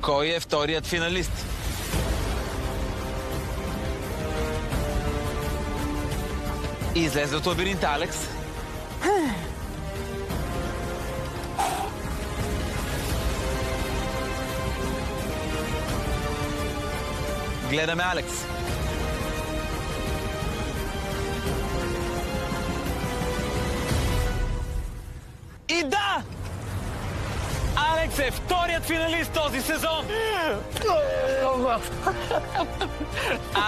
Кой е вторият финалист? Излезе от лабиринта, Алекс. Гледаме Алекс. И да! Алекс е вторият финалист този сезон!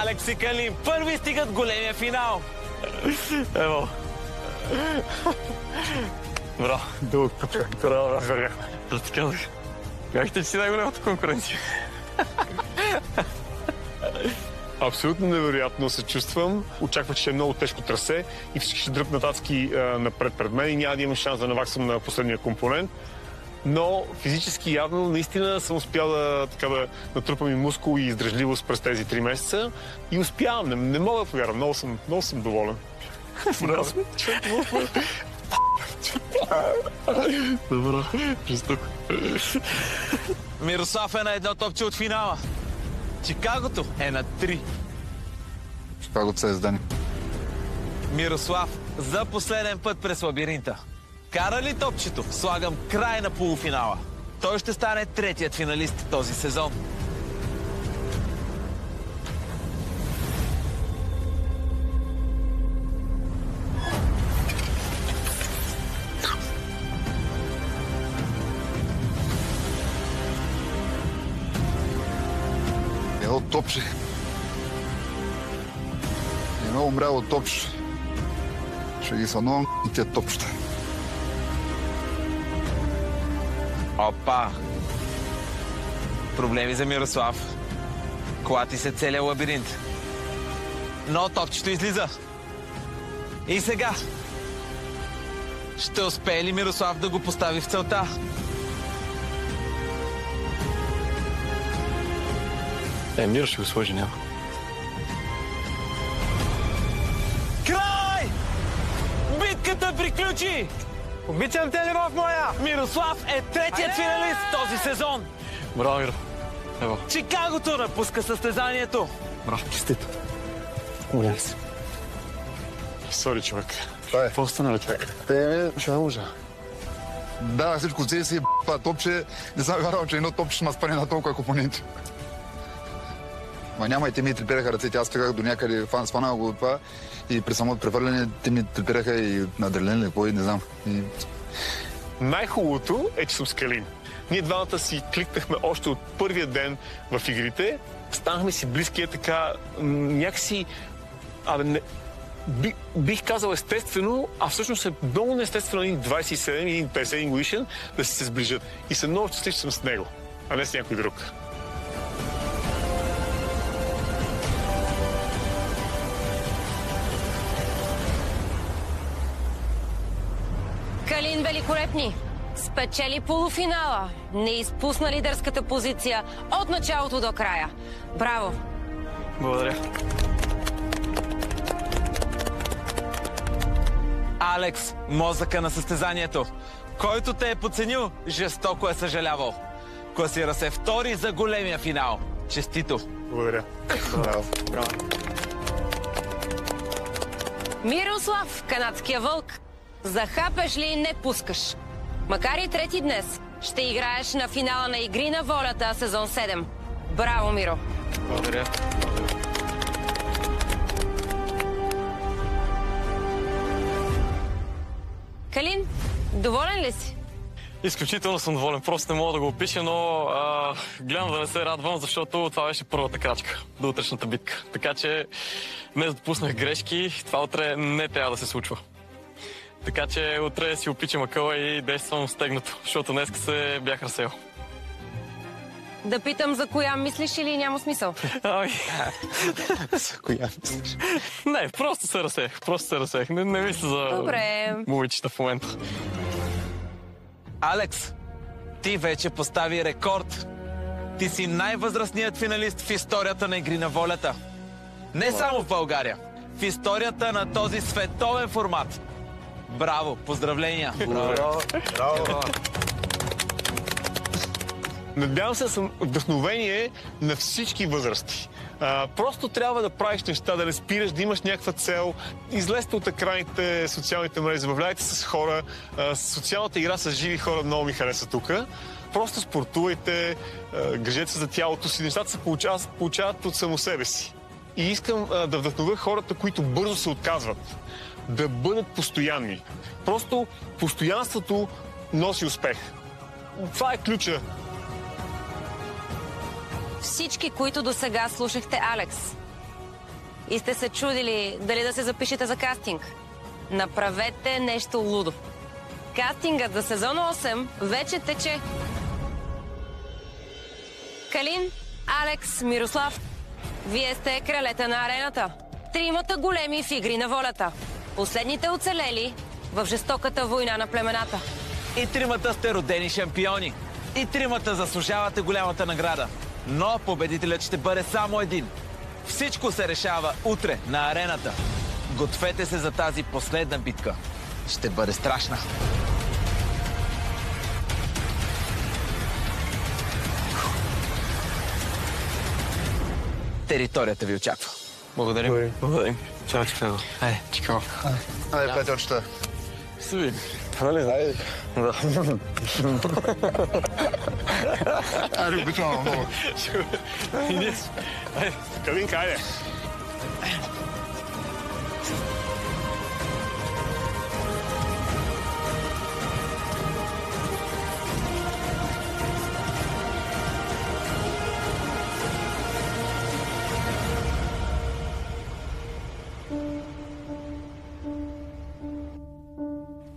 Алекс и Калин първи стигат големия финал! Ево. Браво. Дълъг път. Браво, верях. Да ти казах. Бяхте, че си най-голямата конкуренция. Абсолютно невероятно се чувствам. Очаквах, че е много тежко трасе и всички ще дръпнат адски напред пред мен и няма да имам шанс да наваксам на последния компонент. Но физически явно наистина съм успял да натрупам и мускул и издръжливост през тези 3 месеца и успявам. Не мога да повярвам. Много съм доволен. Добро. Жестоко. Мирослав е на едно топче от финала. Чикагото е на 3. Чикагото се издани. Мирослав за последен път през лабиринта. Кара ли топчето? Слагам край на полуфинала. Той ще стане третият финалист този сезон. Едно топче. Едно умряло топче. Ще ги сънувам и тия топчета. Опа! Проблеми за Мирослав. Клати се целия лабиринт. Но топчето излиза. И сега. Ще успее ли Мирослав да го постави в целта? Миро ще го сложи, няма. Край! Битката приключи! Обичам те, любов моя! Мирослав е третият финалист този сезон! Браво, Миро. Ево. Чикагото напуска състезанието. Браво, честито. Умолям се. Сори, човек. Това е. Какво стана, човек? Ще не можа. Да, всичко цели си това топче. Не съм вярвал, че едно топче ще ме спане на толкова компоненти. Ма няма и те ми трепираха ръцете. Аз стигах до някъде, сванах го от това и при самото превърляне те ми трепираха и на адреналин или не знам. И... Най-хубавото е, че съм с Калин. Ние двамата си кликнахме още от първия ден в игрите. Станахме си близки, така някакси... Бих казал естествено, а всъщност е много неестествено един 27 или 51 годишен да се сближат. И съм много щастлив, че съм с него, а не с някой друг. Калин великолепни! Спечели полуфинала. Не изпусна лидерската позиция от началото до края. Браво! Благодаря. Алекс, мозъка на състезанието. Който те е подценил, жестоко е съжалявал. Класира се втори за големия финал. Честито! Благодаря. Браво. Браво. Мирослав, канадския вълк. Захапеш ли, не пускаш. Макар и трети днес, ще играеш на финала на Игри на волята, сезон 7. Браво, Миро! Благодаря. Калин, доволен ли си? Изключително съм доволен. Просто не мога да го опиша, но гледам да не се радвам, защото това беше първата крачка до утрешната битка. Така че днес допуснах грешки. Това утре не трябва да се случва. Така че утре си опичам акъла и действам стегнато, защото днес се бях разсел. Да питам за коя мислиш или няма смисъл? За коя мислиш? Не, просто се разсех. Не мисля за Добре. момичета в момента. Алекс, ти вече постави рекорд. Ти си най-възрастният финалист в историята на Игри на волята. Не само в България, в историята на този световен формат. Браво! Поздравления! Браво! Надявам се да съм вдъхновение на всички възрасти. Просто трябва да правиш неща, да не спираш, да имаш някаква цел. Излезте от екраните, социалните мрежи, забавляйте с хора. Социалната игра с живи хора много ми хареса тук. Просто спортувайте, грижете се за тялото си. Нещата се получават от само себе си. И искам да вдъхновя хората, които бързо се отказват, да бъдат постоянни. Просто постоянството носи успех. Това е ключа. Всички, които до сега слушахте Алекс и сте се чудили дали да се запишете за кастинг, направете нещо лудо. Кастингът за сезон 8 вече тече. Калин, Алекс, Мирослав, вие сте кралете на арената. Тримата големи в игри на волята. Последните оцелели в жестоката война на племената. И тримата сте родени шампиони. И тримата заслужавате голямата награда. Но победителят ще бъде само един. Всичко се решава утре на арената. Гответе се за тази последна битка. Ще бъде страшна. Територията ви очаква. Благодарим. Благодарим. Чао, Чикаго. Айде. Чикаго. Айде, приятелчета. Се видим. Айде. Да. Айде, обичам много. И ние. Айде, Калинка, айде.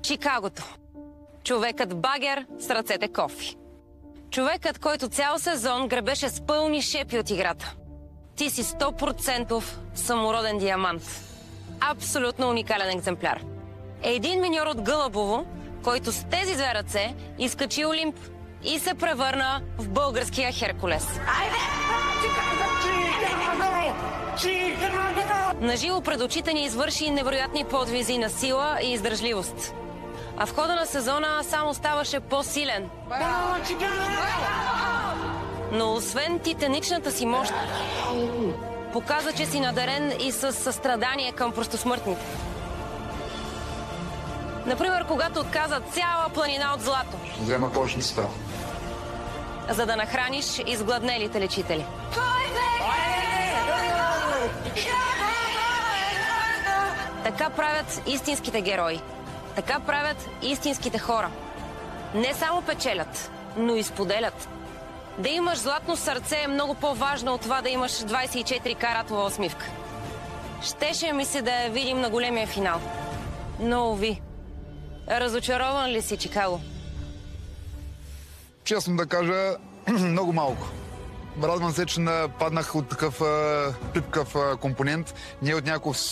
Чикагото. Човекът багер с ръцете кофи. Човекът, който цял сезон гребеше с пълни шепи от играта. Ти си 100% самороден диамант. Абсолютно уникален екземпляр. Един миньор от Гълъбово, който с тези две ръце изкачи Олимп и се превърна в българския Херкулес. Наживо пред очите ни извърши невероятни подвизи на сила и издържливост. А в хода на сезона само ставаше по-силен. Но освен титаничната си мощ, показа, че си надарен и с състрадание към простосмъртните. Например, когато отказа цяла планина от злато, Взема кошницата. за да нахраниш изгладнелите лечители. Така правят истинските герои. Така правят истинските хора. Не само печелят, но и споделят. Да имаш златно сърце е много по-важно от това да имаш 24 каратова усмивка. Щеше ми се да я видим на големия финал. Но, уви, разочарован ли си, Чикаго? Честно да кажа, много малко. Радвам се, че паднах от такъв пипкав компонент, не от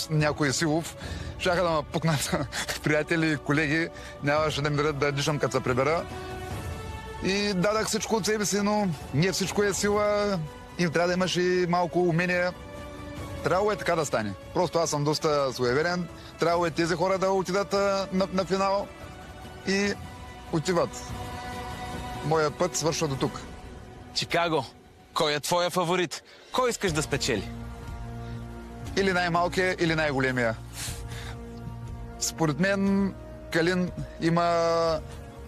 някой силов. Щяха да ме пукнат приятели и колеги, нямаше да ми дадат да дишам като се прибера. И дадах всичко от себе си, но не всичко е сила и трябва да имаш и малко умение. Трябвало е така да стане. Просто аз съм доста суеверен. Трябвало е тези хора да отидат на финал и отиват. Моя път свършва до тук. Чикаго, кой е твоя фаворит? Кой искаш да спечели? Или най-малкия, или най-големия. Според мен Калин има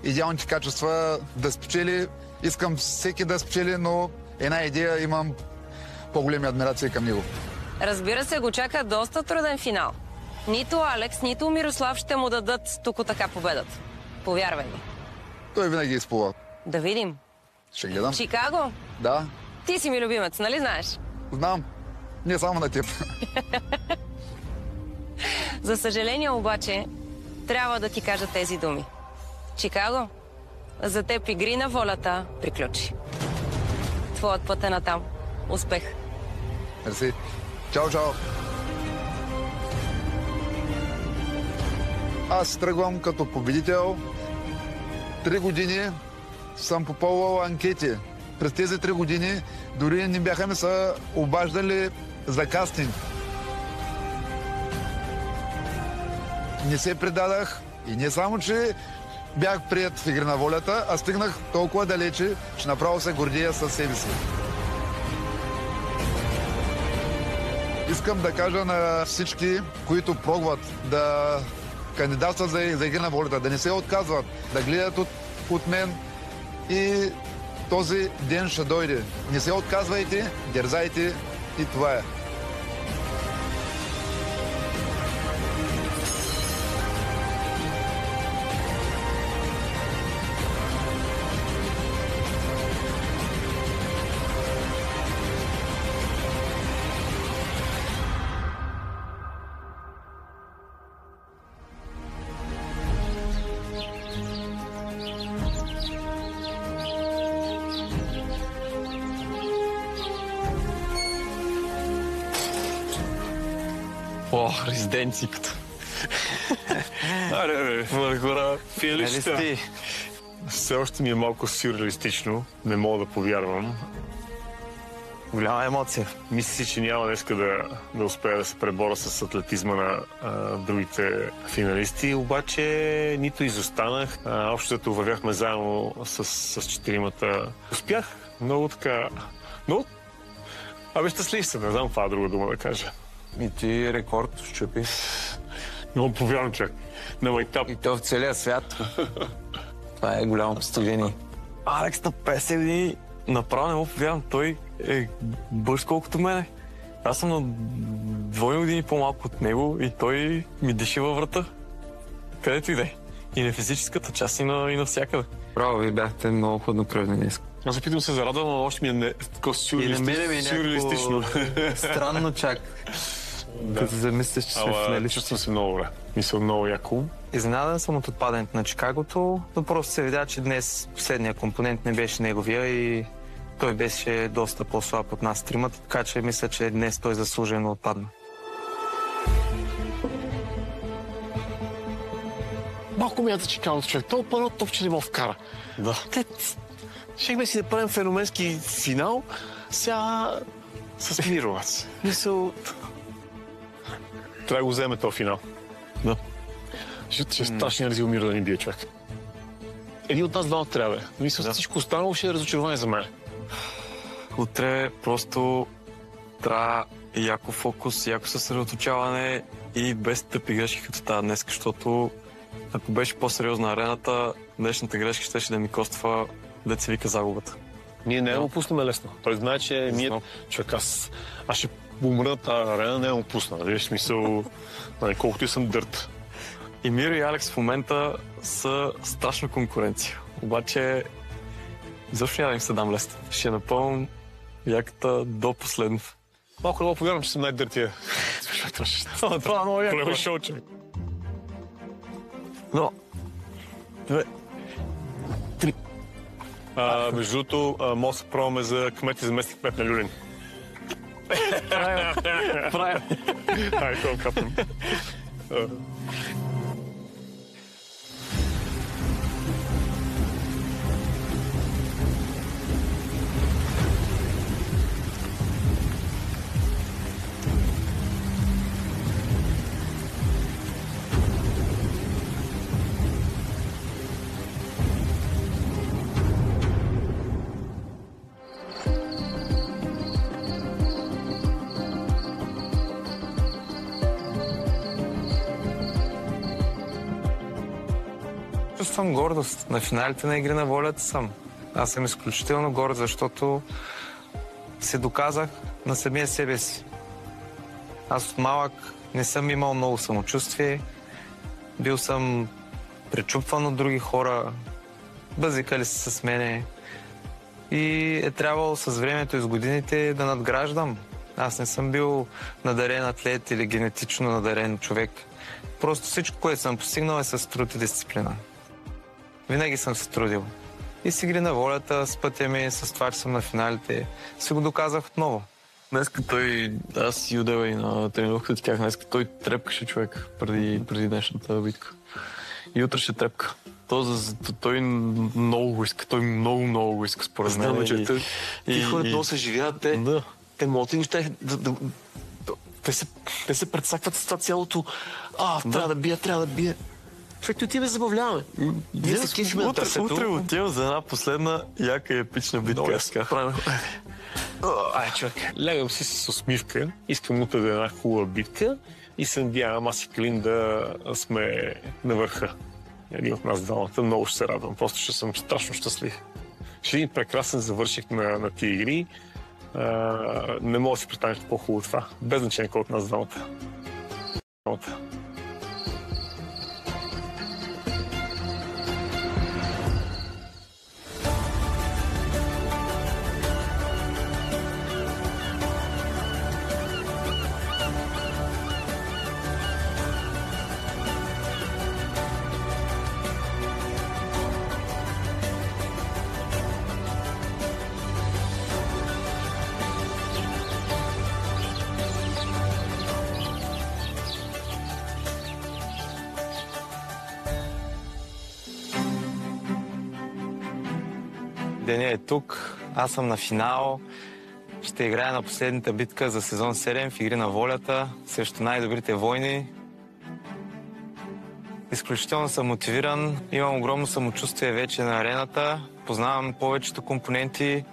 идеалните качества да спечели. Искам всеки да спечели, но една идея имам по-големи адмирации към него. Разбира се, го чака доста труден финал. Нито Алекс, нито Мирослав ще му дадат тук така победата. Повярвай ми. Той винаги изплува. Да видим. Ще гледам. Чикаго, Да, ти си ми любимец, нали знаеш? знам. Не само на теб. За съжаление обаче, трябва да ти кажа тези думи. Чикаго, за теб игри на волята приключи. Твоят път е натам. Успех! Мерси. Чао, чао. Аз тръгвам като победител. 3 години съм попълвал анкети. През тези 3 години дори не бяха ми се обаждали за кастинг. Не се предадах и не само, че бях прият в Игри на волята, а стигнах толкова далече, че направо се гордея със себе си. Искам да кажа на всички, които пробват да кандидатстват за Игри на волята, да не се отказват, да гледат от мен и този ден ще дойде. Не се отказвайте, дерзайте и това е. О, резиденцията. Аре, бе, хора, финалистите. Нали Все още ми е малко сюрреалистично. Не мога да повярвам. Голяма емоция. Мисля си, че няма днеска да успея да се преборя с атлетизма на другите финалисти, обаче нито изостанах. Общото вървяхме заедно с четиримата. Успях много така... Но... щастлив съм, не знам каква друга дума да кажа. И ти рекорд щупи. Много повярвам, човек. На майтап. И то в целия свят. Това е голямо постижение. Алекс на 50 години, направо не му повярвам. Той е бърз колкото мене. Аз съм на 2 години по-малко от него и той ми диши във врата. Където и да е. И на физическата част, и навсякъде. Браво, вие бяхте много хладнокръвни днес. Аз опитвам се зарадвам, но още ми е такова сюрреалистично. Странно чак. Като замислиш, че сме финалисти. Чувствам се много добре. Мисля, много яко. Изненадан съм от отпадането на Чикагото, но просто се видя, че днес последния компонент не беше неговия и той беше доста по-слаб от нас тримата, така че мисля, че днес той заслужено отпадна. Малко ми ята Чикагото, човек. Това първо топче не мога вкара. Да. Щехме си да правим феноменски финал, сега с Мировац. Мисъл... Трябва да го вземе този финал. Да. Ще страшния резил Миро да ни бие, човек. Един от нас двамата трябва. Мисля, всичко останало ще е разочарование за мен. Утре просто трябва яко фокус, яко съсредоточаване и без тъпи грешки като тази днес, защото ако беше по-сериозна арената, днешната грешка щеше да ми коства да се вика загубата. Ние не го пуснем лесно. Той знае, че човек, аз ще умра на тази арена, не го пусна. Виж, смисъл, колкото и съм дърт. И Миро и Алекс в момента са страшна конкуренция. Обаче, защо няма да им се дам лесно? Ще напълням яката до последно. Малко не мога повярвам, че съм най-дъртия. Това е много яко. Големо шоу, човек. Но... Между другото, може да се пробваме за кмет и заместник кмет на Люлин. Правилно. Ай, това капнем. Чувствам гордост. На финалите на Игри на волята съм. Аз съм изключително горд, защото се доказах на самия себе си. Аз от малък не съм имал много самочувствие. Бил съм пречупван от други хора. Бъзикали се с мене. И е трябвало с времето и с годините да надграждам. Аз не съм бил надарен атлет или генетично надарен човек. Просто всичко, което съм постигнал е с труд и дисциплина. Винаги съм се трудил. И с Игри на волята, с пътя ми, с това, че съм на финалите, си го доказах отново. Днеска той, аз и удева и на тренировката тях, днеска той трепкаше човек преди днешната битка. И утре ще трепка. Той много го иска, той много го иска според мен. Ти хората много се живеят, те мотиви неща, те се предсакват с това цялото. Трябва да бия. Човек, ти ме забавляваме. Ние се кефим на търсето. Утре отивам за една последна яка и епична битка. Ай, човек, лягам си с усмивка, искам утре да е една хубава битка и се надявам аз и Калин да сме на върха. Един от нас двамата, много ще се радвам, просто ще съм страшно щастлив. Ще един прекрасен завърших на тия игри. Не мога да си представя по-хубаво това, без значение кой от нас двамата. Деня е тук, аз съм на финал. Ще играя на последната битка за сезон 7 в Игри на волята срещу най-добрите войни. Изключително съм мотивиран, имам огромно самочувствие вече на арената, познавам повечето компоненти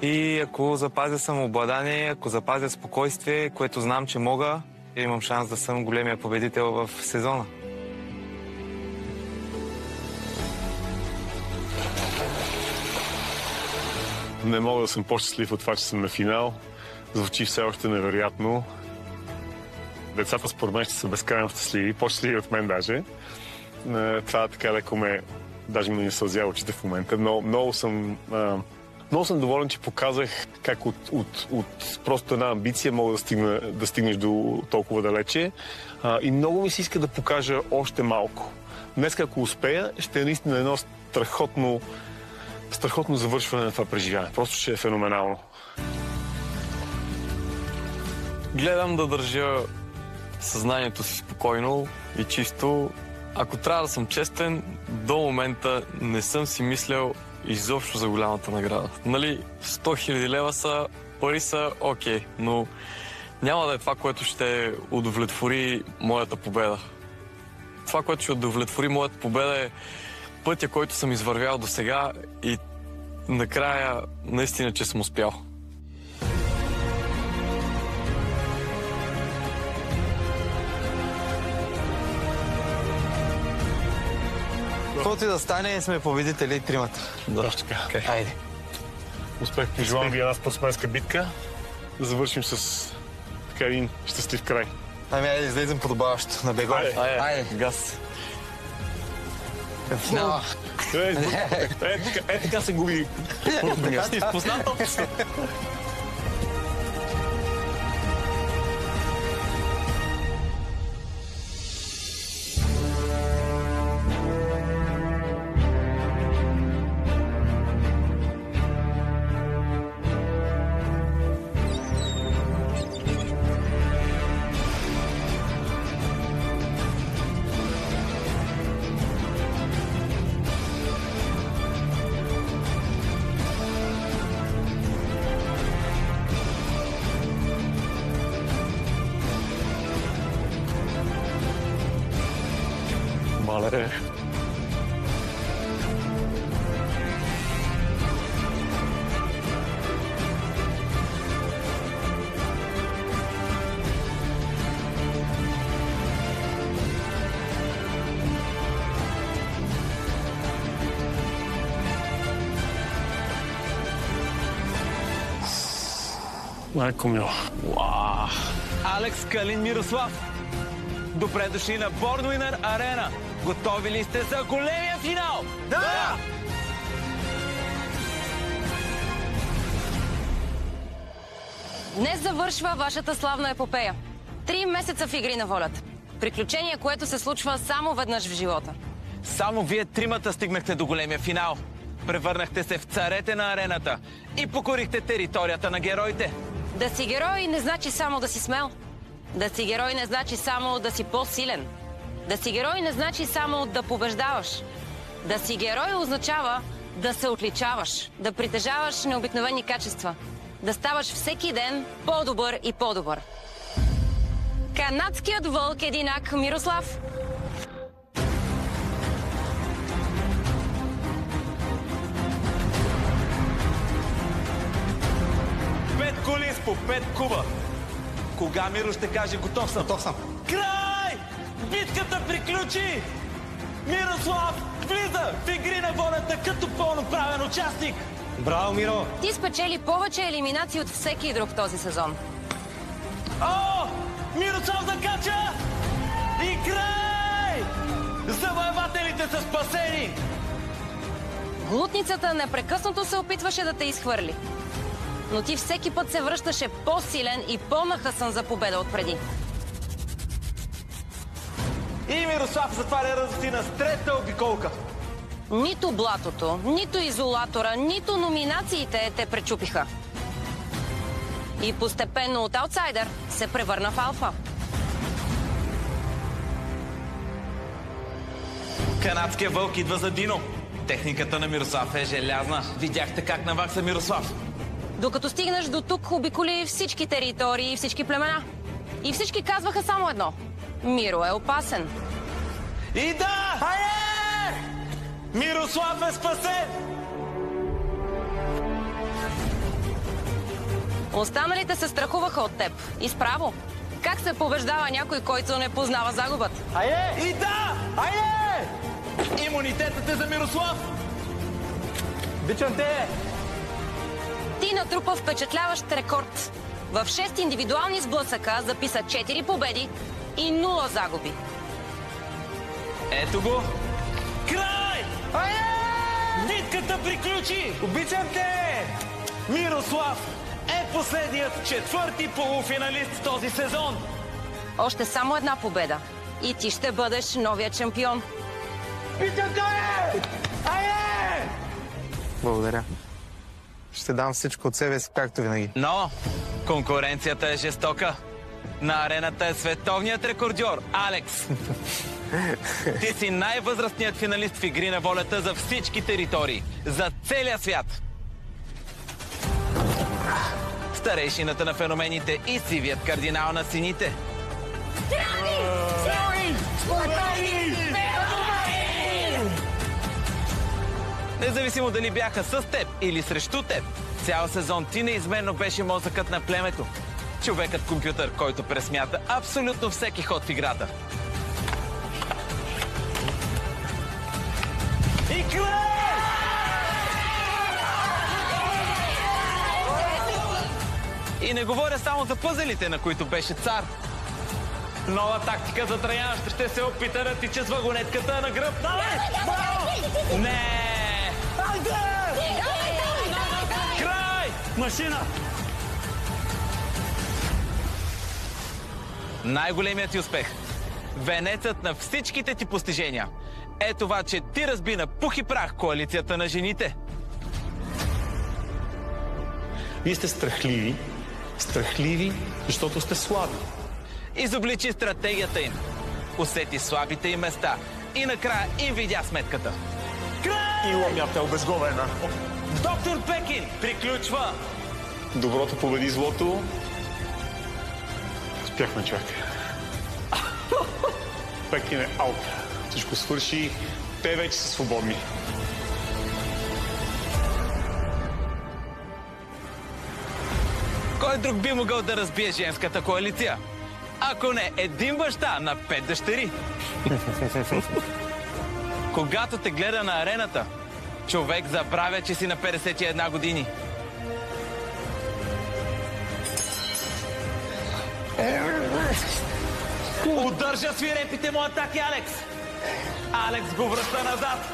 и ако запазя самообладание, ако запазя спокойствие, което знам, че мога, имам шанс да съм големия победител в сезона. Не мога да съм по-щастлив от това, че съм на финал. Звучи все още невероятно. Децата според мен ще са безкрайно щастливи, по-щастливи от мен даже. Това така леко даже ме не сълзя очите в момента. Но много съм доволен, че показах как от просто една амбиция мога да стигнеш до толкова далече. И много ми се иска да покажа още малко. Днес, ако успея, ще е наистина едно страхотно завършване на това преживяване. Просто ще е феноменално. Гледам да държа съзнанието си спокойно и чисто. Ако трябва да съм честен, до момента не съм си мислял изобщо за голямата награда. Нали, 100 000 лева са, пари са окей, но няма да е това, което ще удовлетвори моята победа. Това, което ще удовлетвори моята победа е пътя, който съм извървял до сега и накрая наистина, че съм успял. Каквото и да стане, сме победители тримата. Да, така. Okay. Айде. Успех. Пожелавам ви една спортсменска битка. Да завършим с така един щастлив край. Ами айде, излезем подобаващо на бегов. Айде, газ. Финала. Така се губи. Така си изпознат описа. Мале. Майко мило. Алекс, Калин, Мирослав. Добре дошли на Born Winner Arena. Готови ли сте за големия финал? Да! Днес завършва вашата славна епопея. 3 месеца в Игри на волята. Приключение, което се случва само веднъж в живота. Само вие тримата стигнахте до големия финал. Превърнахте се в царете на арената и покорихте територията на героите. Да си герой не значи само да си смел. Да си герой не значи само да си по-силен. Да си герой не значи само да побеждаваш. Да си герой означава да се отличаваш, да притежаваш необикновени качества, да ставаш всеки ден по-добър и по-добър. Канадският вълк единак Мирослав. коли с по 5 куба. Кога Миро ще каже готов съм? Готов съм. Край! Битката приключи! Мирослав влиза в игри на волята като пълноправен участник. Браво, Миро! Ти спечели повече елиминации от всеки друг този сезон. О! Мирослав закача! И край! Завоевателите са спасени! Глутницата непрекъснато се опитваше да те изхвърли. Но ти всеки път се връщаше по-силен и по-нахъсан за победа отпреди. И Мирослав затваря ръза на с трета обиколка. Нито блатото, нито изолатора, нито номинациите те пречупиха. И постепенно от аутсайдер се превърна в алфа. Канадския вълк идва за Дино. Техниката на Мирослав е желязна. Видяхте как навакса Мирослав. Докато стигнеш до тук, обиколи всички територии и всички племена. И всички казваха само едно. Миро е опасен. И да! Хайде! Мирослав е спасен! Останалите се страхуваха от теб. И справо. Как се побеждава някой, който не познава загубата? Хайде! И да! Хайде! Имунитетът е за Мирослав! Обичам те! Ти натрупа впечатляващ рекорд. В 6 индивидуални сблъсъка записа 4 победи и 0 загуби. Ето го! Край! Битката приключи! Обичам те! Мирослав е последният четвърти полуфиналист в този сезон! Още само една победа. И ти ще бъдеш новия чемпион. Обичам те! Благодаря. Ще дам всичко от себе си, както винаги. Но конкуренцията е жестока. На арената е световният рекордьор Алекс. Ти си най-възрастният финалист в игри на волята за всички територии. За целия свят. Старейшината на феномените и сивият кардинал на сините. Независимо дали бяха с теб или срещу теб, цял сезон ти неизменно беше мозъкът на племето. Човекът-компютър, който пресмята абсолютно всеки ход в играта. И край! И не говоря само за пъзелите, на които беше цар. Нова тактика за Траян ще се опита да тича с вагонетката на гръб. Не! Край! Машина! Най-големият ти успех. Венецът на всичките ти постижения е това, че ти разби на пух и прах коалицията на жените. Вие сте страхливи. Страхливи, защото сте слаби. Изобличи стратегията им. Усети слабите им места. И накрая им видя сметката. Край! Иламята е обезглавена. Доктор Пекин приключва. Доброто победи злото. Успяхме, човек. Пекин е аут. Всичко свърши. Те вече са свободни. Кой друг би могъл да разбие женската коалиция? Ако не един баща на 5 дъщери. Когато те гледа на арената, човек забравя, че си на 51 години. Удържа свирепите му атаки, Алекс! Алекс го връща назад!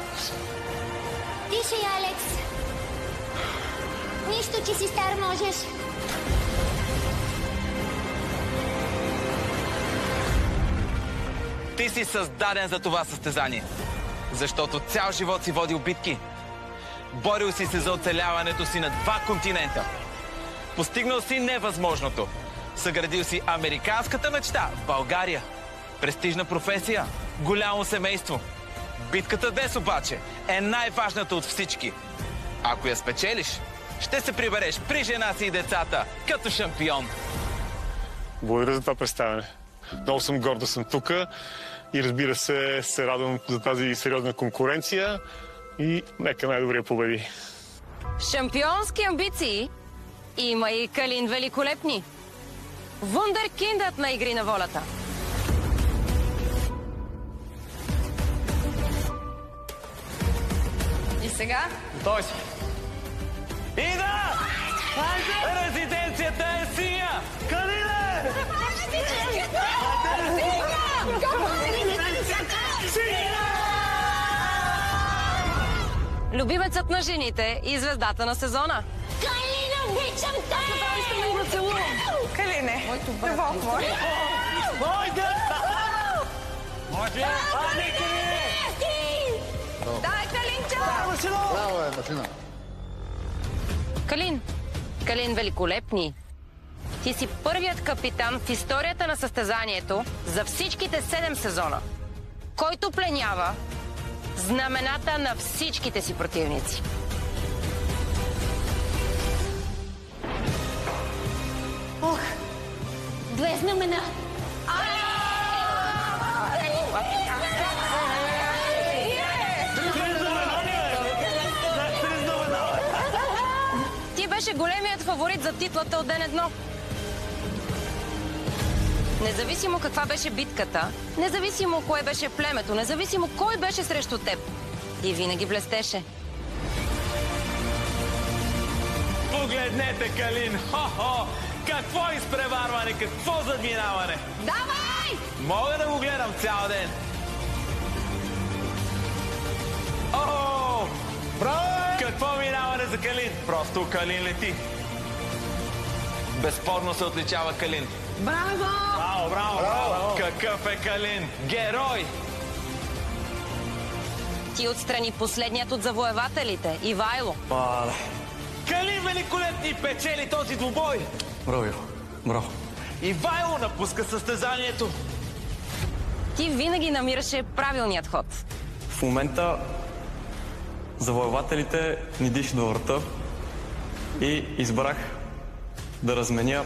Тише, Алекс! Нищо, че си стар можеш. Ти си създаден за това състезание. Защото цял живот си водил битки. Борил си се за оцеляването си на 2 континента. Постигнал си невъзможното. Съградил си американската мечта в България. Престижна професия, голямо семейство. Битката днес обаче е най-важната от всички. Ако я спечелиш, ще се прибереш при жена си и децата като шампион. Благодаря за това представяне. Много съм горд да съм тук и разбира се радвам за тази сериозна конкуренция и нека най-добрия победи. Шампионски амбиции Има и Калин Великолепни. Вундеркиндът на Игри на волята. И сега? Готови си. Ида! Резиденцията е синя! Калине! Любимецът на жените и звездата на сезона. Калина, обичам те! Калине, любов моя. Дай, Калинчо! Браво е, Матина. Калин Великолепни. Ти си първият капитан в историята на състезанието за всичките 7 сезона, който пленява знамената на всичките си противници. Ох, 2 знамена. Ти беше големият фаворит за титлата от ден едно. Независимо каква беше битката, независимо кое беше племето, независимо кой беше срещу теб, ти винаги блестеше. Погледнете, Калин! Хо-хо! Какво изпреварване, какво задминаване! Давай! Мога да го гледам цял ден! О! Браво! Какво минаване за Калин? Просто Калин лети. Безспорно се отличава Калин. Браво! Браво! Какъв е Калин? Герой! Ти отстрани последният от завоевателите, Ивайло. Калин Великолепни печели този двубой! Браво, Иво. Браво. Ивайло напуска състезанието. Ти винаги намираше правилният ход. В момента завоевателите ни дишат във врата и избрах да разменя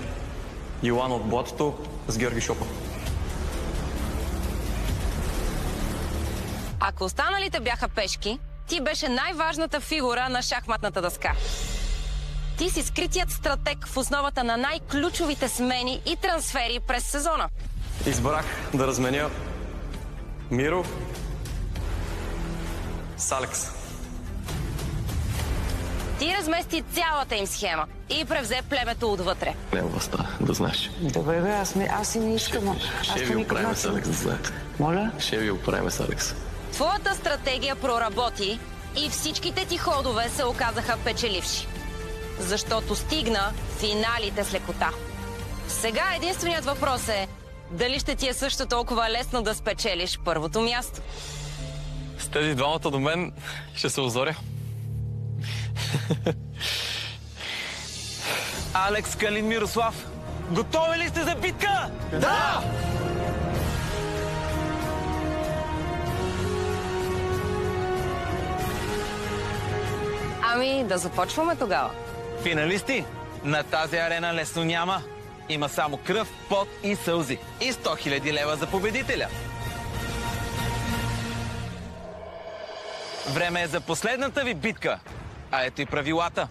Йоан от Блатото с Георги Шопа. Ако останалите бяха пешки, ти беше най-важната фигура на шахматната дъска. Ти си скритият стратег в основата на най-ключовите смени и трансфери през сезона. Избрах да разменя Миро с Алекс. Ти размести цялата им схема и превзе племето отвътре. Няма властта, да знаеш. Добре, бе, аз и не искам. Ще ви оправим с Алекс, да знаете. Моля? Ще ви оправим с Алекс. Твоята стратегия проработи и всичките ти ходове се оказаха печеливши. Защото стигна финалите с лекота. Сега единственият въпрос е дали ще ти е също толкова лесно да спечелиш първото място. С тези двамата до мен ще се озоря. Алекс, Калин, Мирослав, готови ли сте за битка? Да! Ами, да започваме тогава. Финалисти, на тази арена лесно няма. Има само кръв, пот и сълзи. И 100 000 лева за победителя. Време е за последната ви битка. А ето и правилата.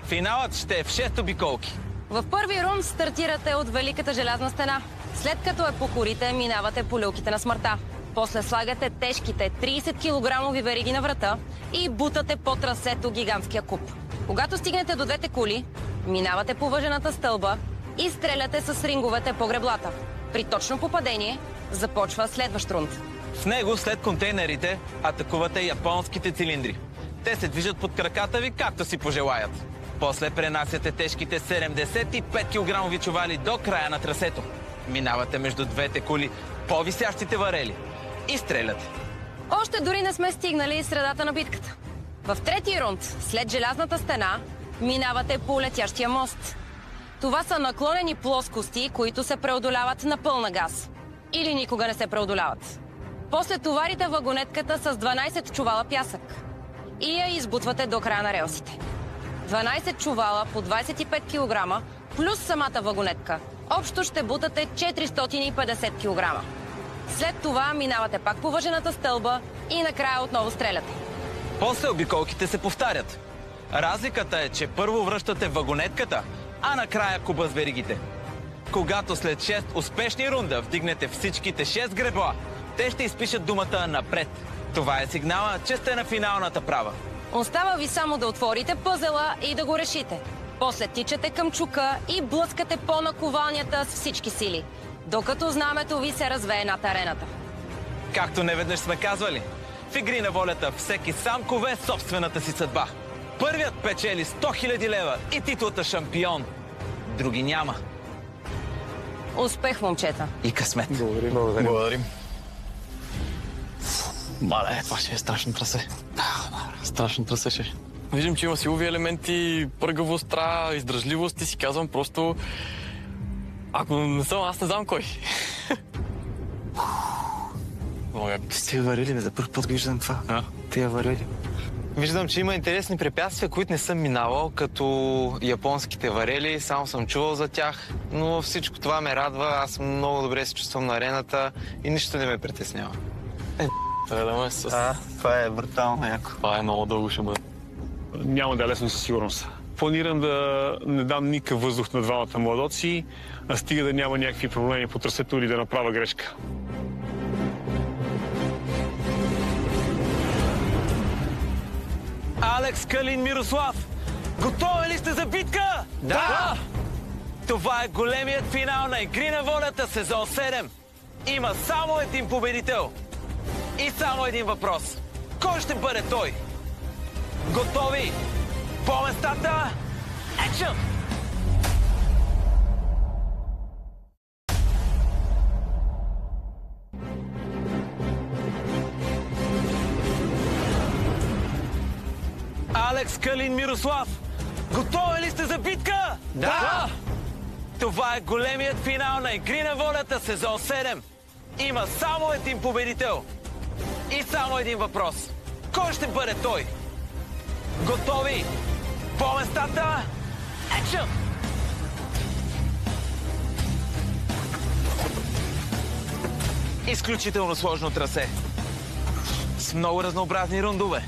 Финалът ще е в 6 обиколки. В първи рунд стартирате от Великата желязна стена. След като я покорите, минавате по люлките на смъртта. После слагате тежките 30 кг вериги на врата и бутате по трасето гигантския куп. Когато стигнете до двете кули, минавате по въжената стълба и стреляте с ринговете по греблата. При точно попадение започва следващ рунд. В него, след контейнерите, атакувате японските цилиндри. Те се движат под краката ви, както си пожелаят. После пренасяте тежките 75 кг чували до края на трасето. Минавате между двете кули по висящите варели и стреляте. Още дори не сме стигнали средата на битката. В третия рунд, след желязната стена, минавате по летящия мост. Това са наклонени плоскости, които се преодоляват на пълна газ. Или никога не се преодоляват. После товарите вагонетката с 12 чувала пясък и я избутвате до края на релсите. 12 чувала по 25 кг плюс самата вагонетка. Общо ще бутате 450 кг. След това минавате пак по въжената стълба и накрая отново стреляте. После обиколките се повтарят. Разликата е, че първо връщате вагонетката, а накрая куба с веригите. Когато след 6 успешни рунда вдигнете всичките 6 гребла, те ще изпишат думата напред. Това е сигнала, че сте на финалната права. Остава ви само да отворите пъзела и да го решите. После тичате към чука и блъскате по наковалнята с всички сили, докато знамето ви се развее над арената. Както неведнъж сме казвали, в игри на волята всеки сам кове собствената си съдба. Първият печели 100 000 лева и титлата шампион. Други няма. Успех, момчета! И късмет. Благодарим. Мале, това ще е страшно трасе. Страшно трасе ще. Виждам, че има силови елементи, пъргавост, издръжливост и си казвам просто... Ако не съм, аз не знам кой. Ти варили, за първ път виждам това. Ти варили. Виждам, че има интересни препятствия, които не съм минавал, като японските варели, само съм чувал за тях, но всичко това ме радва, аз много добре се чувствам на арената и нищо не ме притеснява. Това е брутално яко. Това е много дълго ще бъде. Няма да е лесно със сигурност. Планирам да не дам никакъв въздух на двамата младоци, а стига да няма някакви проблеми по трасето или да направя грешка. Алекс, Калин, Мирослав, готови ли сте за битка? Да! Това е големият финал на Игри на волята сезон 7. Има само един победител. И само един въпрос. Кой ще бъде той? Готови? По местата? Екшън! Алекс, Калин, Мирослав, готови ли сте за битка? Да! Това е големият финал на Игри на волята сезон 7. Има само един победител. И само един въпрос. Кой ще бъде той? Готови? По местата? Екшън! Изключително сложно трасе. С много разнообразни рундове.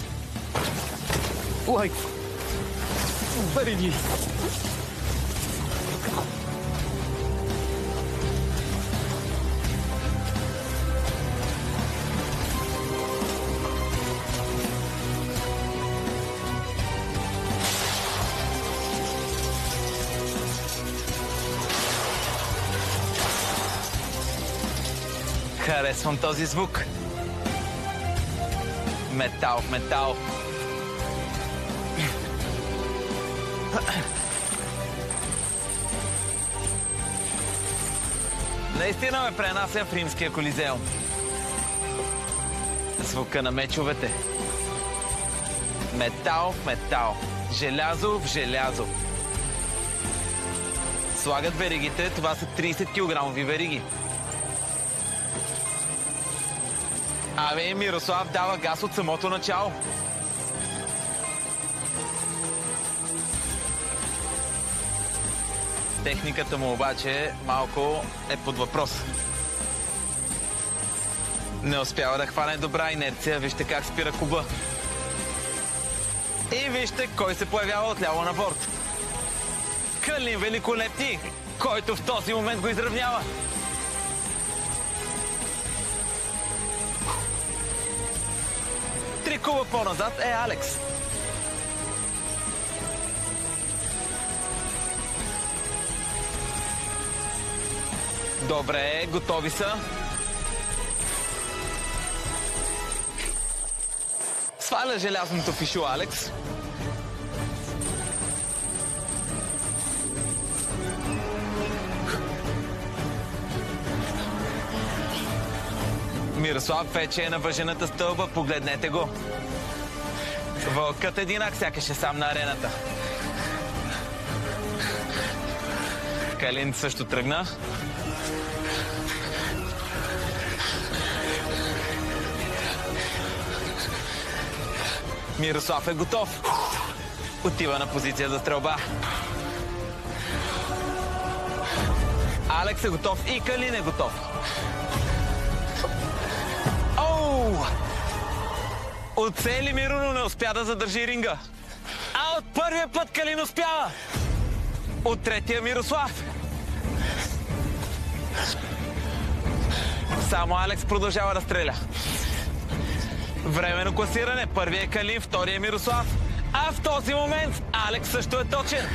Вариги! Харесвам този звук. Метал в метал. Наистина ме пренася в Римския колизеум. Звука на мечовете. Метал в метал. Желязо в желязо. Слагат веригите. Това са 30 кг вериги. Абе, Мирослав дава газ от самото начало. Техниката му обаче малко е под въпрос. Не успява да хване добра инерция. Вижте как спира куба. И вижте кой се появява отляво на борт. Калин великолепни, който в този момент го изравнява. Три куба по-назад е Алекс. Добре, готови са. Сваля желязното фишу, Алекс. Мирослав вече е на въжената стълба, погледнете го. Вълкът единак сякаш е сам на арената. Калин също тръгна. Мирослав е готов. Отива на позиция за стрелба. Алекс е готов и Калин е готов. Оцели Миро, но не успя да задържи ринга. А от първия път Калин успява. От третия Мирослав. Само Алекс продължава да стреля. Временно класиране. Първият е Калин, втория е Мирослав. А в този момент Алекс също е точен.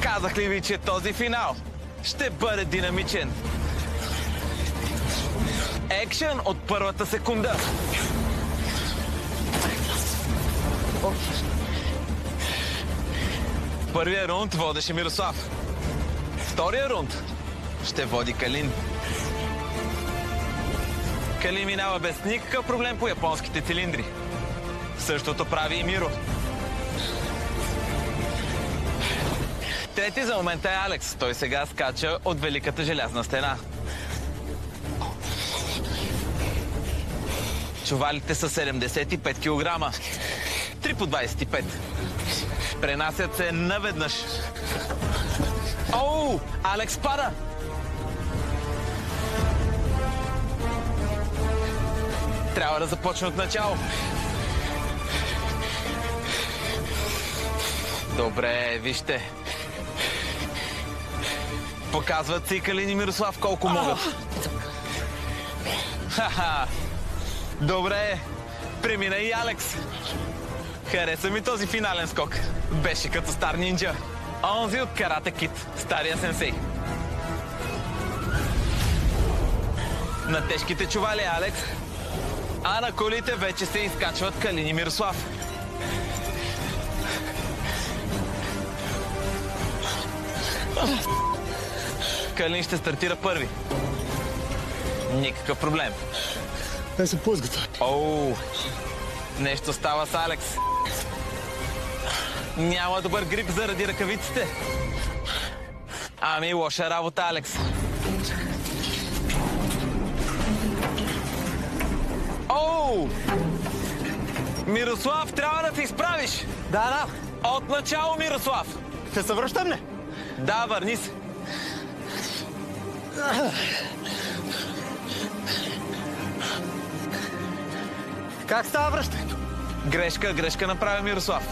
Казах ли ви, че този финал ще бъде динамичен? Екшън от първата секунда. Първия рунд водеше Мирослав. Втория рунд ще води Калин. Калин минава без никакъв проблем по японските цилиндри. Същото прави и Миро. Трети за момента е Алекс. Той сега скача от Великата желязна стена. Чувалите са 75 кг. 3 по 25. Пренасят се наведнъж. Оу! Алекс пада! Трябва да започне от начало. Добре, вижте. Показват си Калин и Мирослав колко могат. Ха-ха! Добре, премина и Алекс. Хареса ми този финален скок. Беше като стар нинджа. Онзи от Карате Кид, стария сенсей. На тежките чували Алекс, а на колите вече се изкачват Калин и Мирослав. Калин ще стартира първи. Никакъв проблем. Те се плъзгат. Оу, нещо става с Алекс. Няма добър грип заради ръкавиците. Ами, лоша работа, Алекс. Оу! Мирослав, трябва да се изправиш. Да. От начало, Мирослав. Ще се връщам ли? Да, върни се. Как става връщането? Грешка направи Мирослав.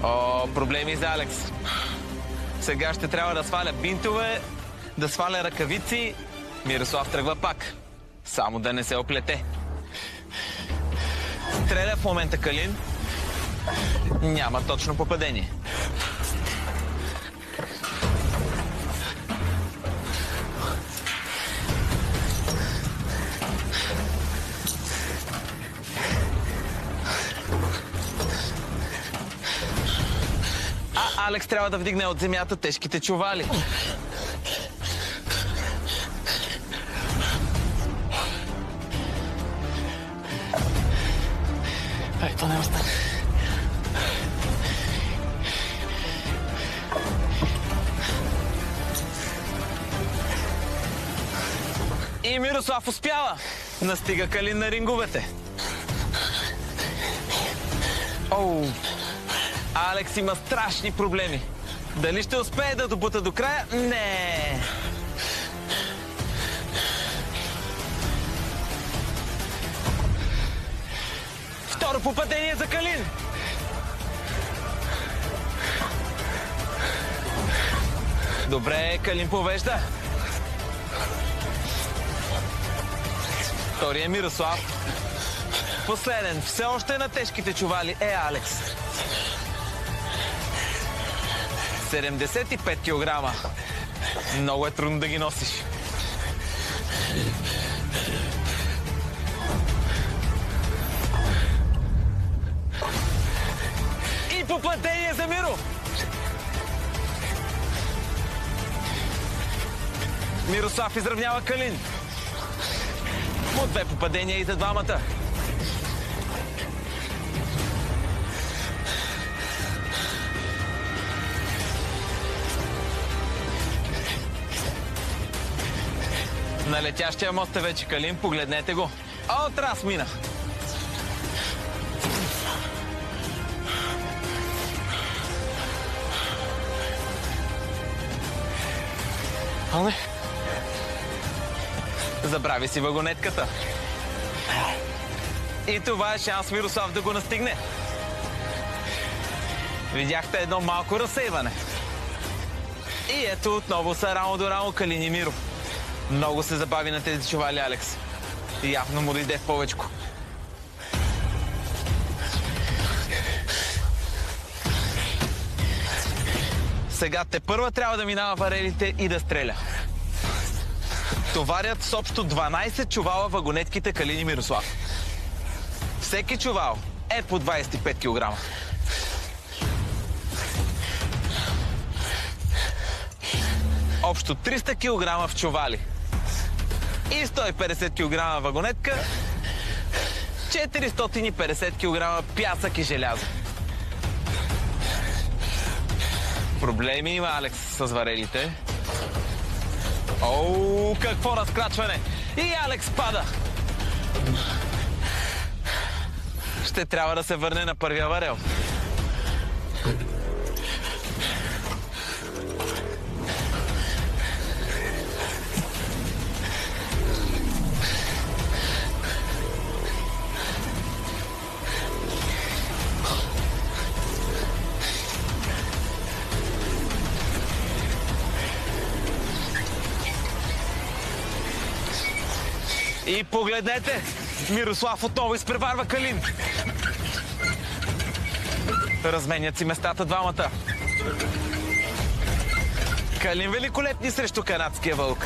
О, проблеми за Алекс. Сега ще трябва да сваля бинтове, да сваля ръкавици. Мирослав тръгва пак. Само да не се оплете. Стреля в момента Калин. Няма точно попадение. Алекс трябва да вдигне от земята тежките чували. То не остане. И Мирослав успява. Настига Калин на ринговете. Оу! Алекс има страшни проблеми. Дали ще успее да добута до края? Не! Второ попадение за Калин. Добре, Калин повежда. Втория е Мирослав. Последен, все още на тежките чували е Алекс. 75 кг. Много е трудно да ги носиш. И попадение за Миро. Мирослав изравнява Калин. По 2 попадения и за двамата. На летящия мост е вече Калин, погледнете го. Отрас мина. Ане? Забрави си вагонетката. И това е шанс Мирослав да го настигне. Видяхте едно малко разсейване. И ето отново са рамо до рамо Калин и Миро. Много се забави на тези чували Алекс. И явно му дойде в повечко. Сега тепърва трябва да минава варелите и да стреля. Товарят с общо 12 чувала вагонетките Калин и Мирослав. Всеки чувал е по 25 кг. Общо 300 кг в чували и 150 кг вагонетка, 450 кг пясък и желязо. Проблеми има Алекс с варелите. Оу, какво разкрачване! И Алекс пада! Ще трябва да се върне на първия варел. И погледнете! Мирослав отново изпреварва Калин. Разменят си местата двамата. Калин великолепни срещу канадския вълк.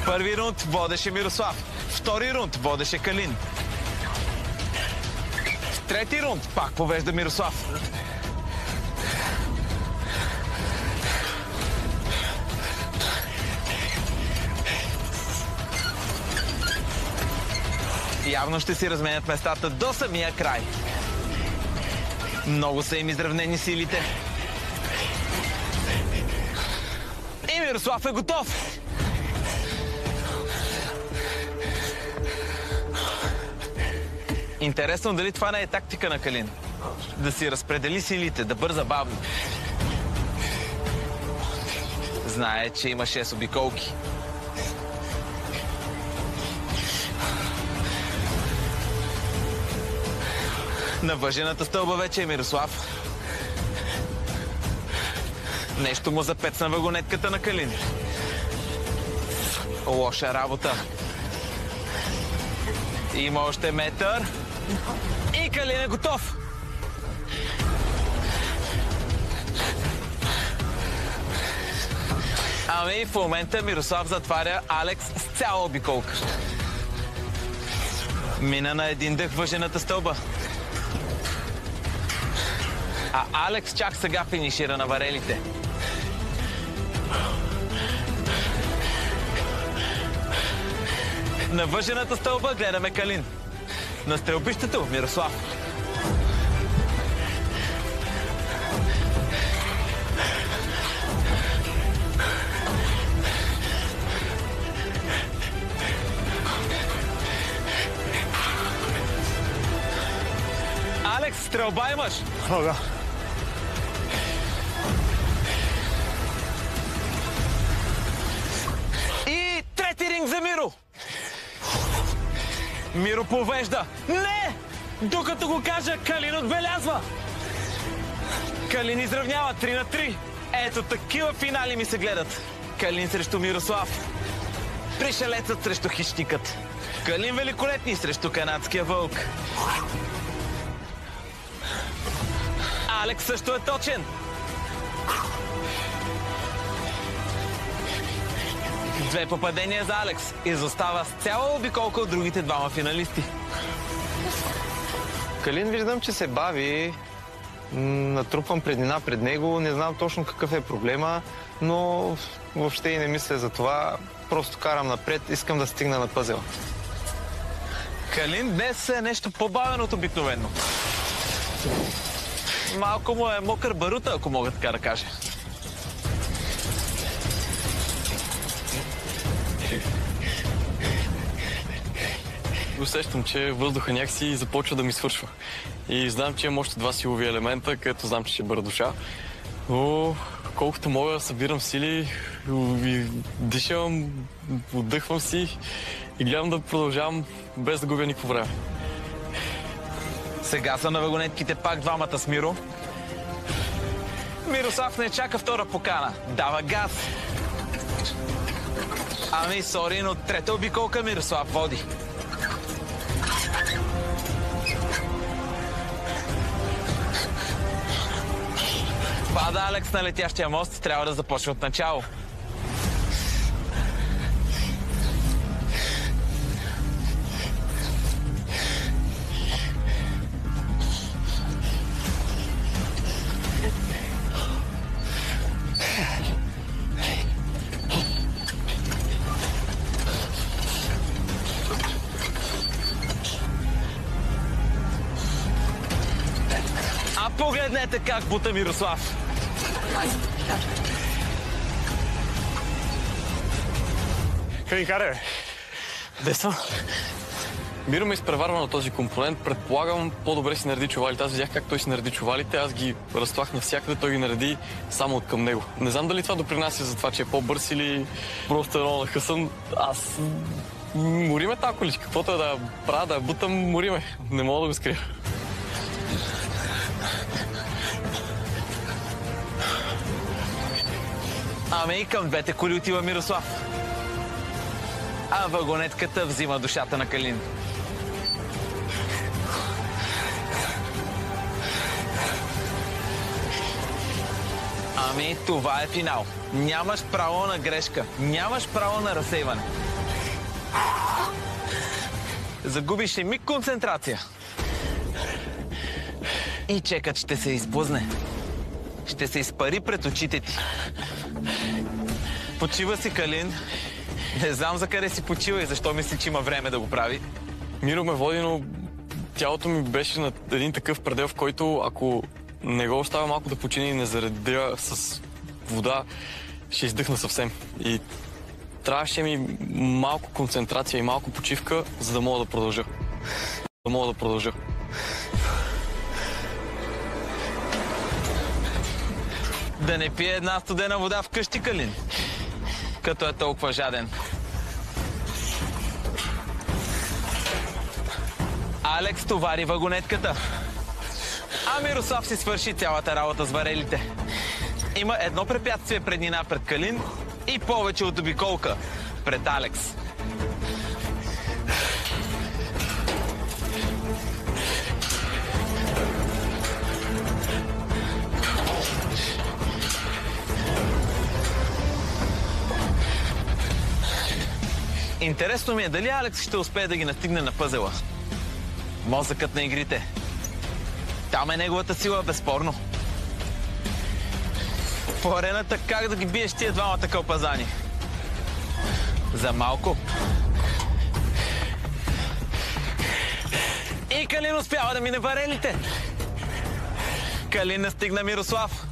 Първи рунд водеше Мирослав. Втори рунд водеше Калин. В трети рунд пак повежда Мирослав. Явно ще си разменят местата до самия край. Много са им изравнени силите. И Мирослав е готов. Интересно дали това не е тактика на Калин. Да си разпредели силите, да бърза бавно. Знае, че има 6 обиколки. На въжената стълба вече е Мирослав. Нещо му запецна вагонетката на Калин. Лоша работа. Има още метър. И Калин е готов. Ами в момента Мирослав затваря Алекс с цяла обиколка. Мина на един дъх въжената стълба. А Алекс чак сега финишира на варелите. На въжената стълба гледаме Калин. На стрелбището Мирослав. Алекс, стрелба имаш? О, да. И трети ринг за Миро. Миро повежда. Не! Докато го кажа, Калин отбелязва. Калин изравнява 3-3. Ето такива финали ми се гледат. Калин срещу Мирослав. Пришелецът срещу хищникът. Калин великолепни срещу канадския вълк. Алекс също е точен. Две попадения за Алекс. Изостава с цяла обиколка от другите двама финалисти. Калин виждам, че се бави. Натрупвам преднина пред него. Не знам точно какъв е проблема, но въобще и не мисля за това. Просто карам напред. Искам да стигна на пъзела. Калин днес е нещо по-бавен от обикновено. Малко му е мокър барута, ако мога така да кажа. усещам, че въздуха някакси започва да ми свършва. И знам, че имам още 2 силови елемента, където знам, че ще бъда душа. Но колкото мога, събирам сили, и дишам, отдъхвам си и гледам да продължавам без да губя никакво време. Сега са на вагонетките пак двамата с Миро. Мирослав не чака втора покана. Дава газ. Ами, сори, но трета обиколка Мирослав води. Пада Алекс на летящия мост. Трябва да започне от начало. Погледнете как бута Мирослав. Къде каре? Деса. Миро ме изпреварва на този компонент. Предполагам, по-добре си нареди чувалите. Аз видях как той си нареди чувалите. Аз ги разтлах навсякъде, той ги нареди само от към него. Не знам дали това допринася за това, че е по-бърз или просто едно нахъсан. Аз... Мориме тази количка. Каквото е да правя, да бутам, мориме. Не мога да го скрия. Ами и към двете коли отива Мирослав. А вагонетката взима душата на Калин. Ами това е финал. Нямаш право на грешка. Нямаш право на разсейване. Загубиш ли миг концентрация. И чекът ще се изплъзне. Ще се изпари пред очите ти. Почива си Калин. Не знам за къде си почива и защо мисли, че има време да го прави. Миро ме води, но тялото ми беше на един такъв предел, в който ако не го оставя малко да почини и не заредя с вода, ще издъхна съвсем. И трябваше ми малко концентрация и малко почивка, за да мога да продължа. Да не пие една студена вода вкъщи, Калин, като е толкова жаден. Алекс товари вагонетката. А Мирослав си свърши цялата работа с варелите. Има едно препятствие преднина пред Калин и повече от обиколка пред Алекс. Интересно ми е дали Алекс ще успее да ги настигне на пъзела. Мозъкът на игрите. Там е неговата сила, безспорно. По арената как да ги биеш тия двамата кълпазани? За малко. И Калин успява да мине варелите. Калин настигна Мирослав.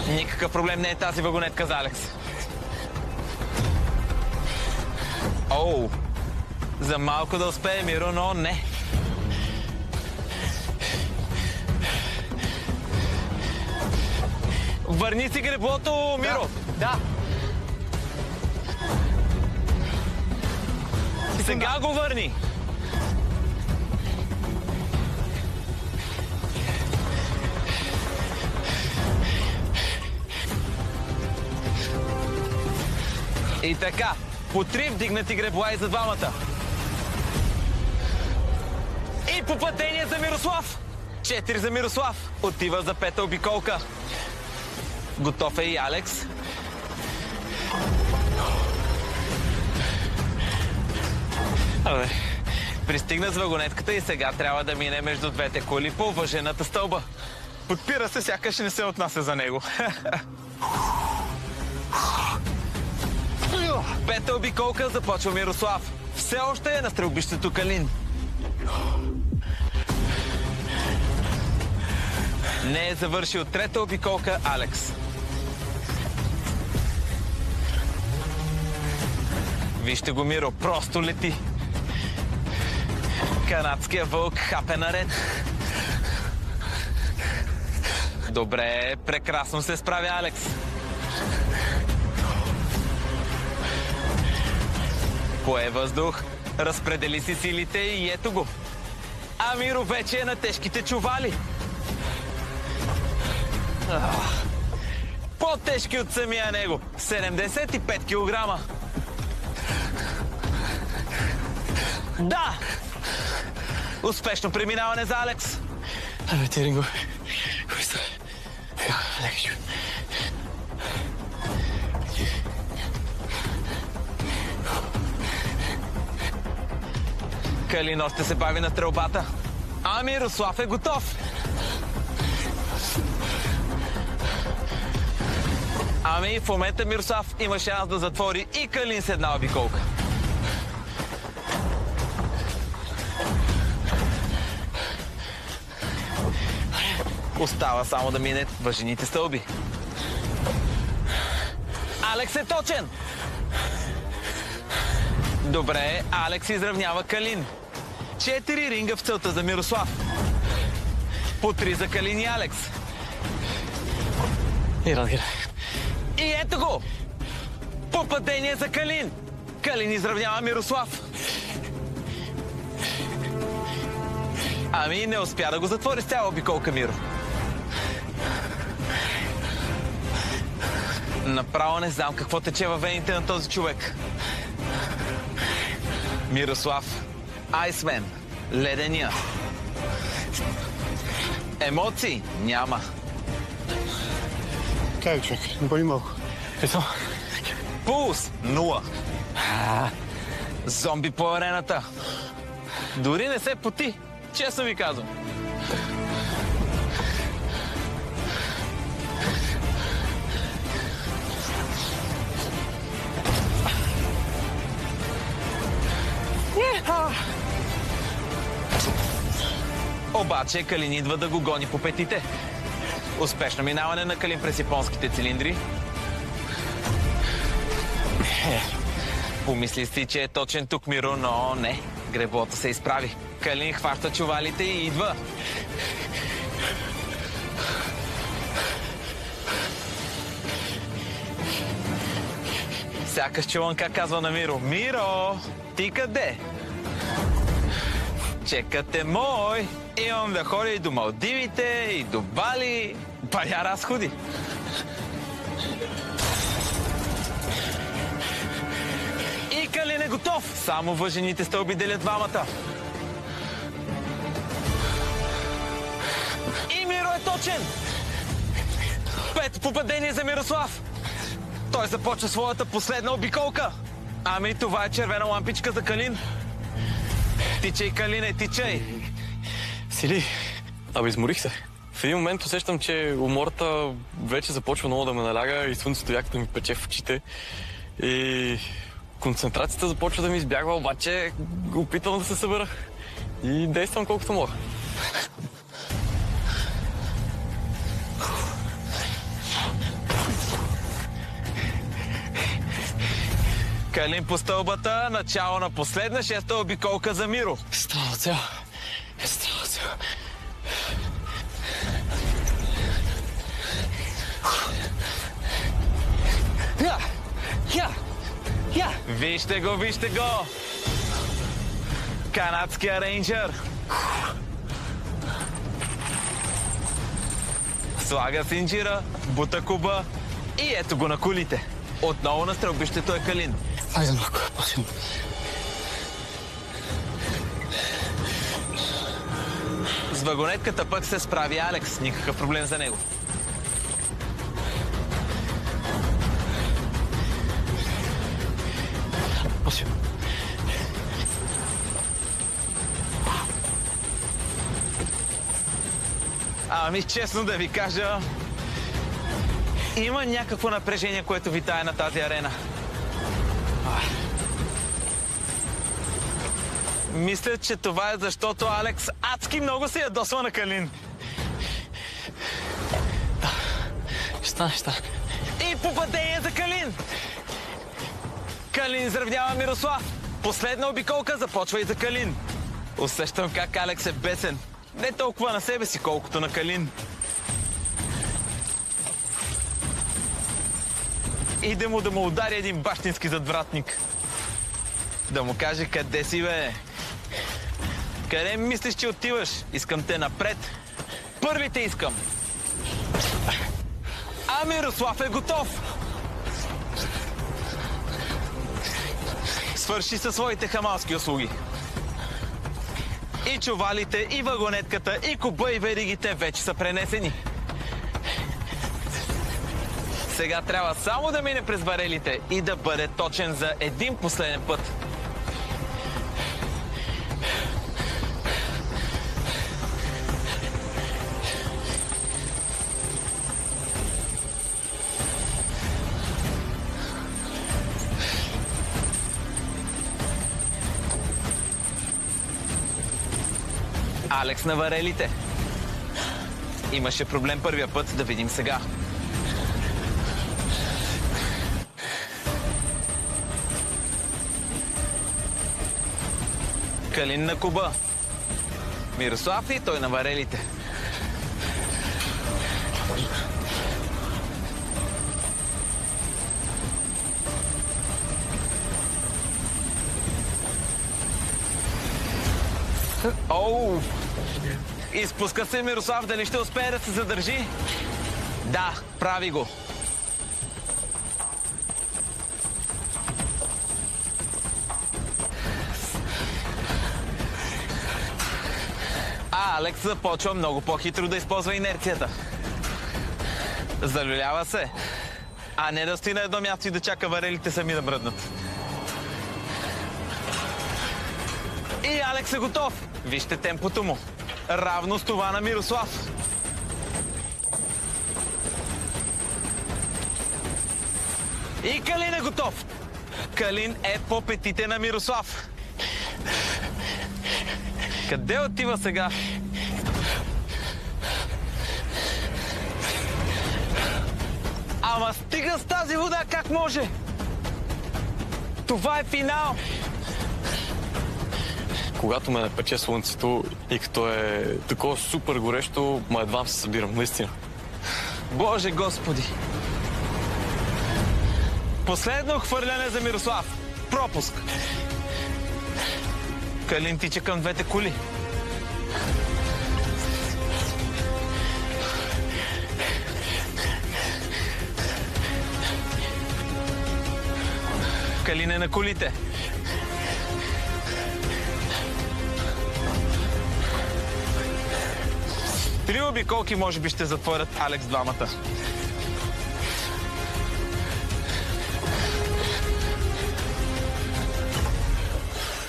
Никакъв проблем не е тази вагонетка за Алекс. Оу! За малко да успее Миро, но не. Върни си греблото, Миро! Да. Сега го върни! И така, по 3 вдигнати гребла и за двамата. И попадение за Мирослав. 4 за Мирослав. Отива за 5-та обиколка. Готов е и Алекс. Пристигна с вагонетката и сега трябва да мине между двете коли по въжената стълба. Подпира се, сякаш не се отнася за него. 5-та обиколка започва Мирослав. Все още е на стрелбището Калин. Не е завършил 3-та обиколка Алекс. Вижте го, Миро, просто лети. Канадския вълк хапе наред. Добре, прекрасно се справя Алекс. Пое въздух, разпредели си силите и ето го. А Миро вече е на тежките чували. По-тежки от самия него. 75 килограма. Да! Успешно преминаване за Алекс. Абе, ти, Ринго. Кой сте? Нека чуем. Калин още се бави на стрелбата. А Мирослав е готов. Ами в момента Мирослав има шанс да затвори и Калин с една обиколка. Остава само да мине въжените стълби. Алекс е точен! Добре, Алекс изравнява Калин. 4 ринга в целта за Мирослав. По 3 за Калин и Алекс. И Радгер. И ето го! Попадение за Калин. Калин изравнява Мирослав. Ами не успя да го затвори с цяла обиколка Миро. Направо не знам какво тече във вените на този човек. Мирослав, Айсмен, ледения. Емоции няма. Как, човек? Не бъди малко. Ето. Пулс 0. Зомби по арената. Дори не се поти, честно ви казвам. Обаче Калин идва да го гони по петите. Успешно минаване на Калин през японските цилиндри. Помисли си, че е точен тук Миро, но не. Греблото се изправи. Калин хваща чувалите и идва. Сякаш чуванка казва на Миро: Миро, ти къде? Чекът е мой. Имам да ходя и до Малдивите, и до Бали. Бая разходи. И Калин е готов. Само въжените стълби делят двамата. И Миро е точен. 5 попадения за Мирослав. Той започва своята последна обиколка. Ами това е червена лампичка за Калин. Тичай, Калине, тичай! Сили, абе изморих се. В един момент усещам, че умората вече започва много да ме наляга и слънцето яко да ми пече в очите. И концентрацията започва да ми избягва, обаче опитвам да се събера. И действам колкото мога. Калин по стълбата, начало на последна 6-та обиколка за Миро. Става цел. Става цел. Вижте го, вижте го! Канадския рейнджър. Слага синджира, бута куба и ето го на кулите. Отново на стрелбището е Калин. Айде малко, по-силно. С вагонетката пък се справи Алекс. Никакъв проблем за него. По-силно. Ами честно да ви кажа, има някакво напрежение, което витае на тази арена. Мисля, че това е защото Алекс адски много се ядосва на Калин. Ще стане. И попадение за Калин! Калин изравнява Мирослав. Последна обиколка започва и за Калин. Усещам как Алекс е бесен. Не толкова на себе си, колкото на Калин. Иде му да му удари един бащински задвратник. Да му каже: къде си, бе? Къде мислиш, че отиваш? Искам те напред. Първите искам. А Мирослав е готов. Свърши със своите хамалски услуги. И чувалите, и вагонетката, и куба, и веригите вече са пренесени. Сега трябва само да мине през варелите и да бъде точен за един последен път. Алекс на варелите. Имаше проблем първия път, да видим сега. Калин на куба. Мирослав и той на варелите. Оу! Изпуска се Мирослав, дали ще успее да се задържи? Да, прави го. А Алекс започва много по-хитро да използва инерцията. Залюлява се, а не да стои на едно място и да чака варелите сами да мръднат. И Алекс е готов. Вижте темпото му. Равно с това на Мирослав. И Калин е готов. Калин е по петите на Мирослав. Къде отива сега? Ама стига с тази вода, как може? Това е финал. Когато ме напече слънцето и като е такова супер горещо, едва се събирам, наистина. Боже Господи! Последно хвърляне за Мирослав. Пропуск. Калин тича към двете коли. Калин е на колите. Три обиколки може би ще затворят Алекс двамата.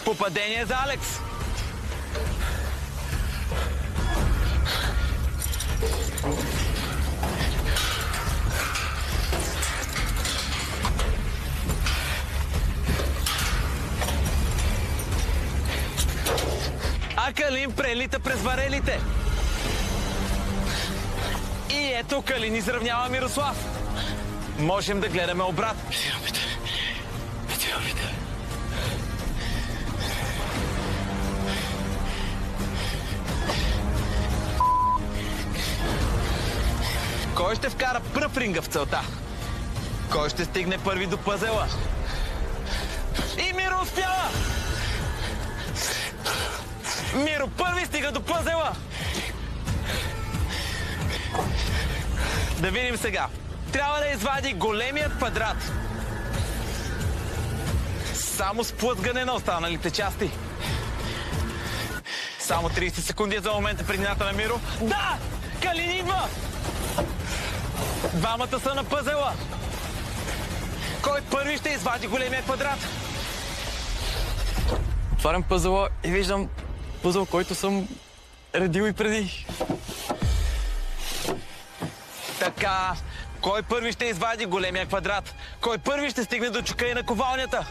Попадение за Алекс. А Калин прелита през варелите. И ето Калин изравнява Мирослав. Можем да гледаме обратно. Кой ще вкара пръв ринга в целта? Кой ще стигне първи до пъзела? И Миро успява! Миро първи стига до пъзела! Да видим сега. Трябва да извади големият квадрат. Само с плъзгане на останалите части. Само 30 секунди за момента предината на Миро. Да! Калин идва! Двамата са на пъзела. Кой първи ще извади големия квадрат? Отварям пъзела и виждам пъзел, който съм редил и преди. Така, кой първи ще извади големия квадрат? Кой първи ще стигне до чука и на ковалнята?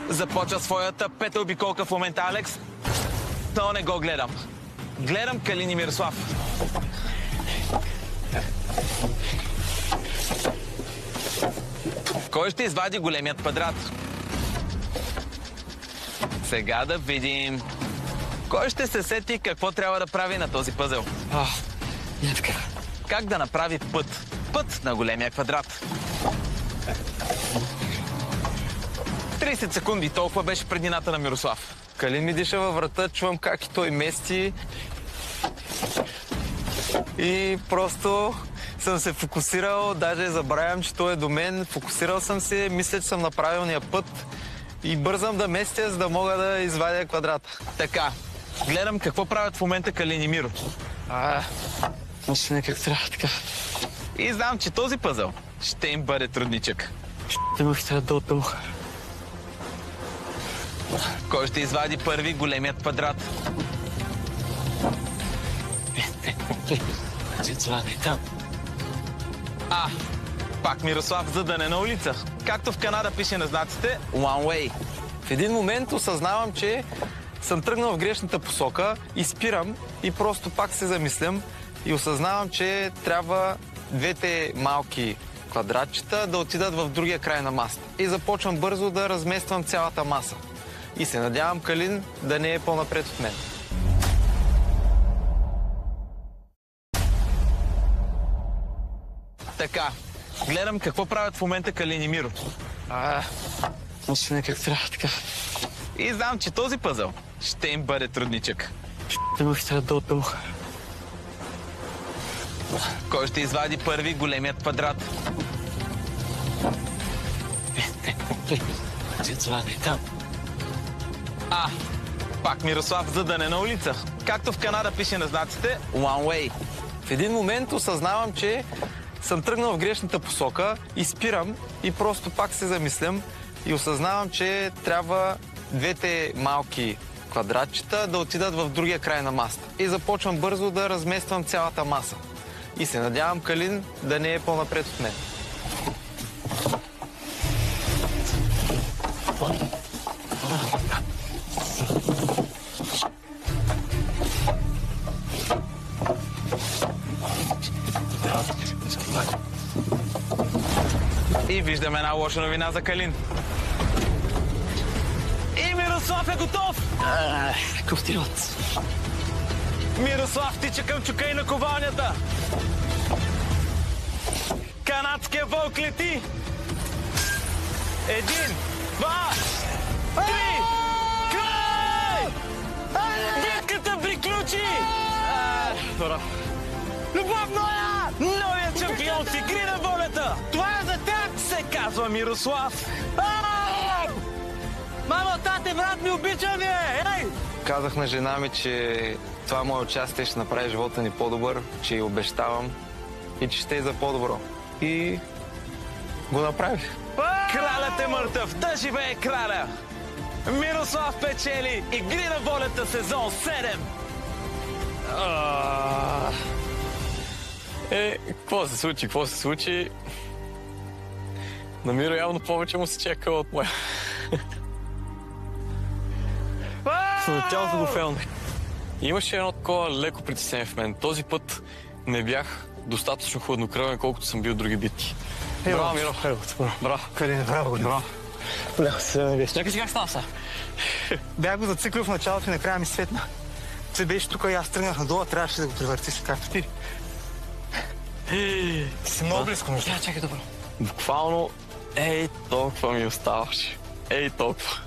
Започва своята пета обиколка в момента Алекс, но не го гледам. Гледам Калин и Мирослав. Кой ще извади големият квадрат? Сега да видим. Кой ще се сети какво трябва да прави на този пъзел? Не така. Как да направи път? Път на големия квадрат. 30 секунди, толкова беше преднината на Мирослав. Калин ми диша във врата, чувам как и той мести. И просто съм се фокусирал, даже забравям, че той е до мен. Фокусирал съм се, мисля, че съм на правилния път и бързам да местя, за да мога да извадя квадрата. Така, гледам какво правят в момента Калин и Миро. Мисля как трябва така. И знам, че този пъзел ще им бъде трудничък. Те ме ще да отдълго. Кой ще извади първи големият квадрат? Пак Мирослав задъне на улица. Както в Канада пише на знаците One Way. В един момент осъзнавам, че съм тръгнал в грешната посока и спирам и просто пак се замислям и осъзнавам, че трябва двете малки квадратчета да отидат в другия край на масата. И започвам бързо да размествам цялата маса. И се надявам Калин да не е по-напред от мен. Така, гледам какво правят в момента Калин и Миро. Мисля как трябва така. И знам, че този пъзел ще им бъде трудничък. Те ме ще да отдълго. Кой ще извади първи големият квадрат? Пак Мирослав задъне на улица. Както в Канада пише на знаците One Way. В един момент осъзнавам, че съм тръгнал в грешната посока и спирам и просто пак се замислям и осъзнавам, че трябва двете малки квадратчета да отидат в другия край на масата. И започвам бързо да размествам цялата маса. И се надявам Калин да не е по-напред от мен. И виждаме една лоша новина за Калин. И Мирослав е готов! Кофтилът. Мирослав тича към чука и на ковалнята. Канадския вълк лети. 1, 2, 3. Край! Битката приключи! Любовно е! Новият шампион в Игри на волята! Това е за тях! Се казва Мирослав! Мамо, тате, брат ми, обичам ви! Ей! Казах на жена ми, че това мое участие ще направи живота ни по-добър, че й обещавам и че ще е за по-добро. И го направих. Кралят е мъртъв! Да живее краля! Мирослав печели Игри на волята сезон 7! Какво се случи? На Миро явно повече му се чака от моя. Цялото го фелнах. Имаше едно такова леко притеснение в мен. Този път не бях достатъчно хладнокръвен, колкото съм бил в други битки. Браво, Миро. Браво. Калин, браво. Бляха се не беше. Чакай си как става сега? Бях го зациклил в началото и накрая ми светна. Се беше тук и аз тръгнах надолу, трябваше да го превъртиш, както ти. Ти си много близко, между. Чакай, добро. Буквално, толкова ми оставаше. Толкова.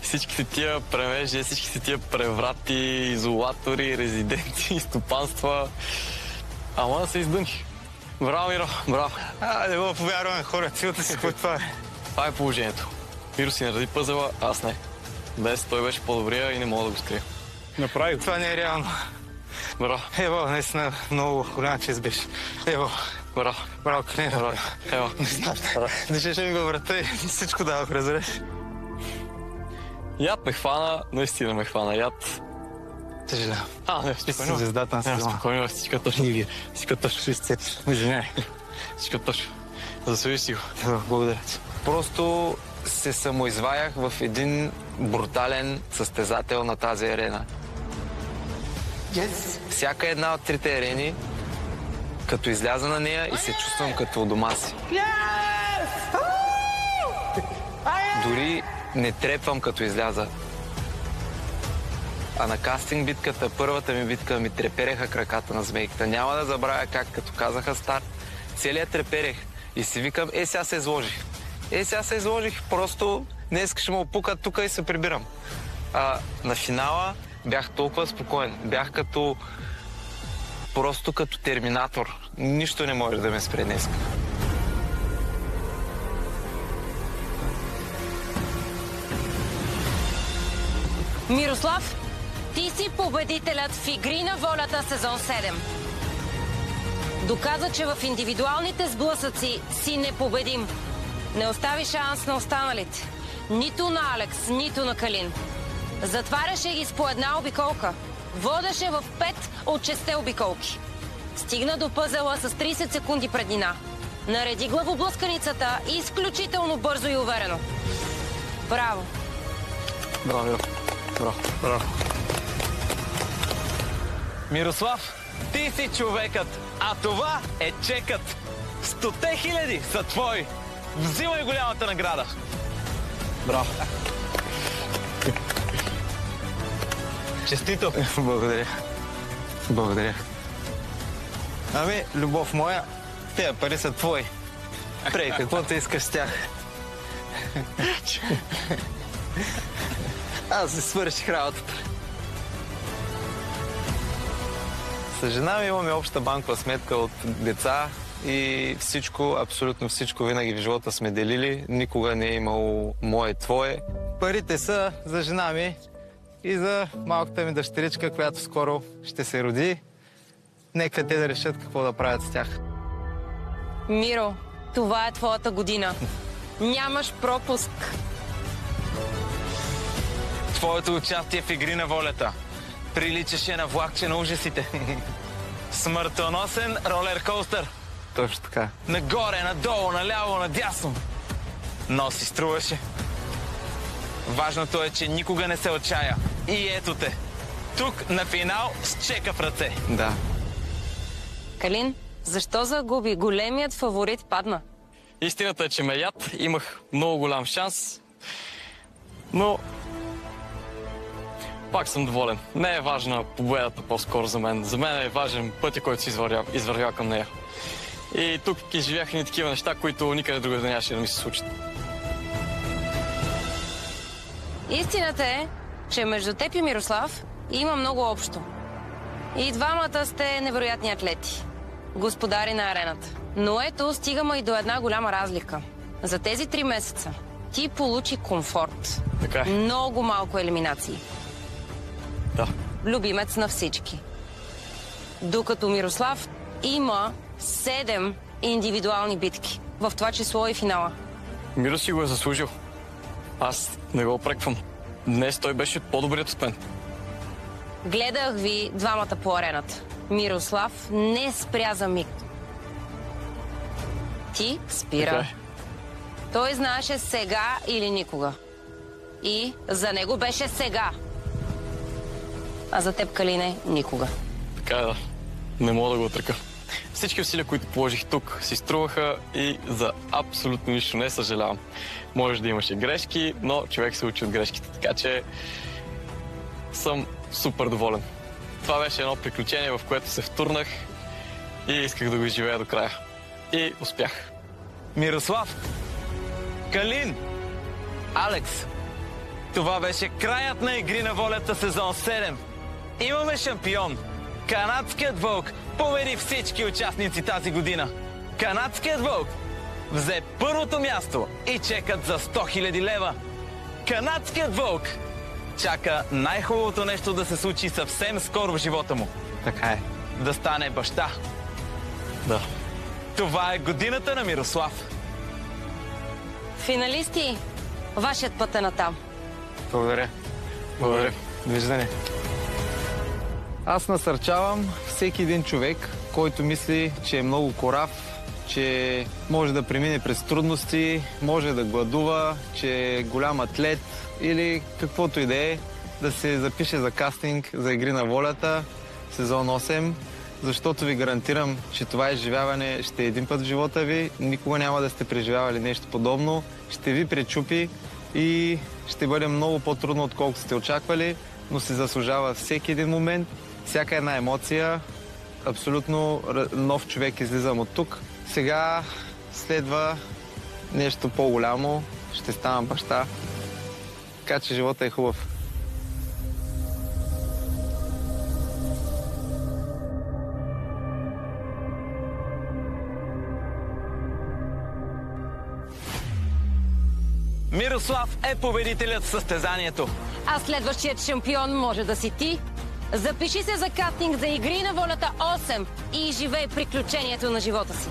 Всичките тия премежи, всичките тия преврати, изолатори, резиденти, стопанства. Ама да се издънки. Браво, Миро, браво. Не го повярваме, хора, силата си, какво това е? Това е положението. Миро си нареди пъзела, аз не. Днес той беше по-добрия и не мога да го скрия. Направи. Това не е реално. Браво. Ево, наистина много голяма чест беше. Ево. Браво. Браво, Калин. Браво. Ево. Не знам. Дишеше ми във врата и всичко давах, разбереш. Яд ме хвана, наистина ме хвана яд. Съжалявам. Не, Ти си звездата на сезона. Спокойно, всичко точно. Всичко точно. Ще изцепиш. Извиняй. Всичко точно. Заслужиш си го. Благодаря ти. Просто се самоизваях в един брутален състезател на тази арена. Всяка една от трите арени, като изляза на нея и се чувствам като у дома си. дори не трепвам като изляза. А на кастинг битката, първата ми битка, ми трепереха краката на змейката. Няма да забравя как, като казаха старт, целият треперех. И си викам, сега се изложих. Сега се изложих, просто днес ще му опукат тук и се прибирам. На финала бях толкова спокоен. Бях просто като терминатор. Нищо не може да ме спре днес. Мирослав, ти си победителят в Игри на волята сезон 7. Доказа, че в индивидуалните сблъсъци си непобедим. Не остави шанс на останалите. Нито на Алекс, нито на Калин. Затваряше ги с по една обиколка. Водеше в 5 от 6 обиколки. Стигна до пъзела с 30 секунди преднина. Нареди главоблъсканицата изключително бързо и уверено. Браво! Браво, браво, браво. Мирослав, ти си човекът, а това е чекът. 100 000 са твои. Взимай голямата награда. Браво. Честито. Благодаря. Благодаря. Ами, любов моя, тези пари са твои. Прей, каквото искаш с тях. Аз си свърших работата. С жена ми имаме обща банкова сметка от деца и всичко, абсолютно всичко винаги в живота сме делили. Никога не е имало мое, твое. Парите са за жена ми и за малката ми дъщеричка, която скоро ще се роди. Нека те да решат какво да правят с тях. Миро, това е твоята година. Нямаш пропуск. Твоето участие в Игри на волята приличаше на влакче на ужасите. Смъртоносен ролеркостър. Точно така. Нагоре, надолу, наляво, надясно. Но си струваше. Важното е, че никога не се отчая. И ето те. Тук на финал с чека в ръце. Да. Калин, защо загуби? Големият фаворит падна. Истината е, че ме яд. Имах много голям шанс. Но пак съм доволен. Не е важна победата по-скоро за мен. За мен е важен пътя, който си извървя към нея. И тук изживях и такива неща, които никъде другаде нямаше да ми се случат. Истината е, че между теб и Мирослав има много общо. И двамата сте невероятни атлети. Господари на арената. Но ето, стигаме и до една голяма разлика. За тези 3 месеца ти получи комфорт. Така е. Много малко елиминации. Да. Любимец на всички. Докато Мирослав има 7 индивидуални битки. В това число и финала. Миро си го е заслужил. Аз не го опреквам. Днес той беше по-добрият от мен. Гледах ви двамата по арената. Мирослав не спря за миг. Ти спира. Така е. Той знаеше сега или никога. И за него беше сега. А за теб, Калине, никога. Така е, да. Не мога да го отрека. Всички усилия, които положих тук, си струваха и за абсолютно нищо не съжалявам. Може да имаше грешки, но човек се учи от грешките, така че съм супер доволен. Това беше едно приключение, в което се втурнах и исках да го изживея до края. И успях. Мирослав, Калин, Алекс, това беше краят на Игри на волята сезон 7. Имаме шампион. Канадският вълк победи всички участници тази година. Канадският вълк взе първото място и чекът за 100 000 лева. Канадският вълк чака най-хубавото нещо да се случи съвсем скоро в живота му. Така е. Да стане баща. Да. Това е годината на Мирослав. Финалисти, вашият път е натам. Благодаря. Благодаря. Виждане. Аз насърчавам всеки един човек, който мисли, че е много корав, че може да премине през трудности, може да гладува, че е голям атлет или каквото и да се запише за кастинг за Игри на волята, сезон 8, защото ви гарантирам, че това изживяване ще е един път в живота ви, никога няма да сте преживявали нещо подобно, ще ви пречупи и ще бъде много по-трудно, отколкото сте очаквали, но се заслужава всеки един момент, всяка една емоция. Абсолютно нов човек излизам от тук. Сега следва нещо по-голямо. Ще стана баща. Така че живота е хубав. Мирослав е победителят в състезанието. А следващият шампион може да си ти. Запиши се за кастинг за Игри на волята 8 и живей приключението на живота си.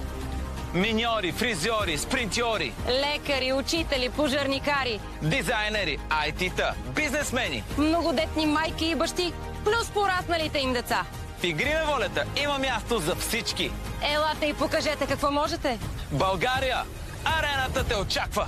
Миньори, фризьори, спринтьори, Лекари, учители, пожарникари, дизайнери, IT-та, бизнесмени. многодетни майки и бащи, плюс порасналите им деца. В Игри на волята има място за всички. Елате и покажете какво можете. България, арената те очаква!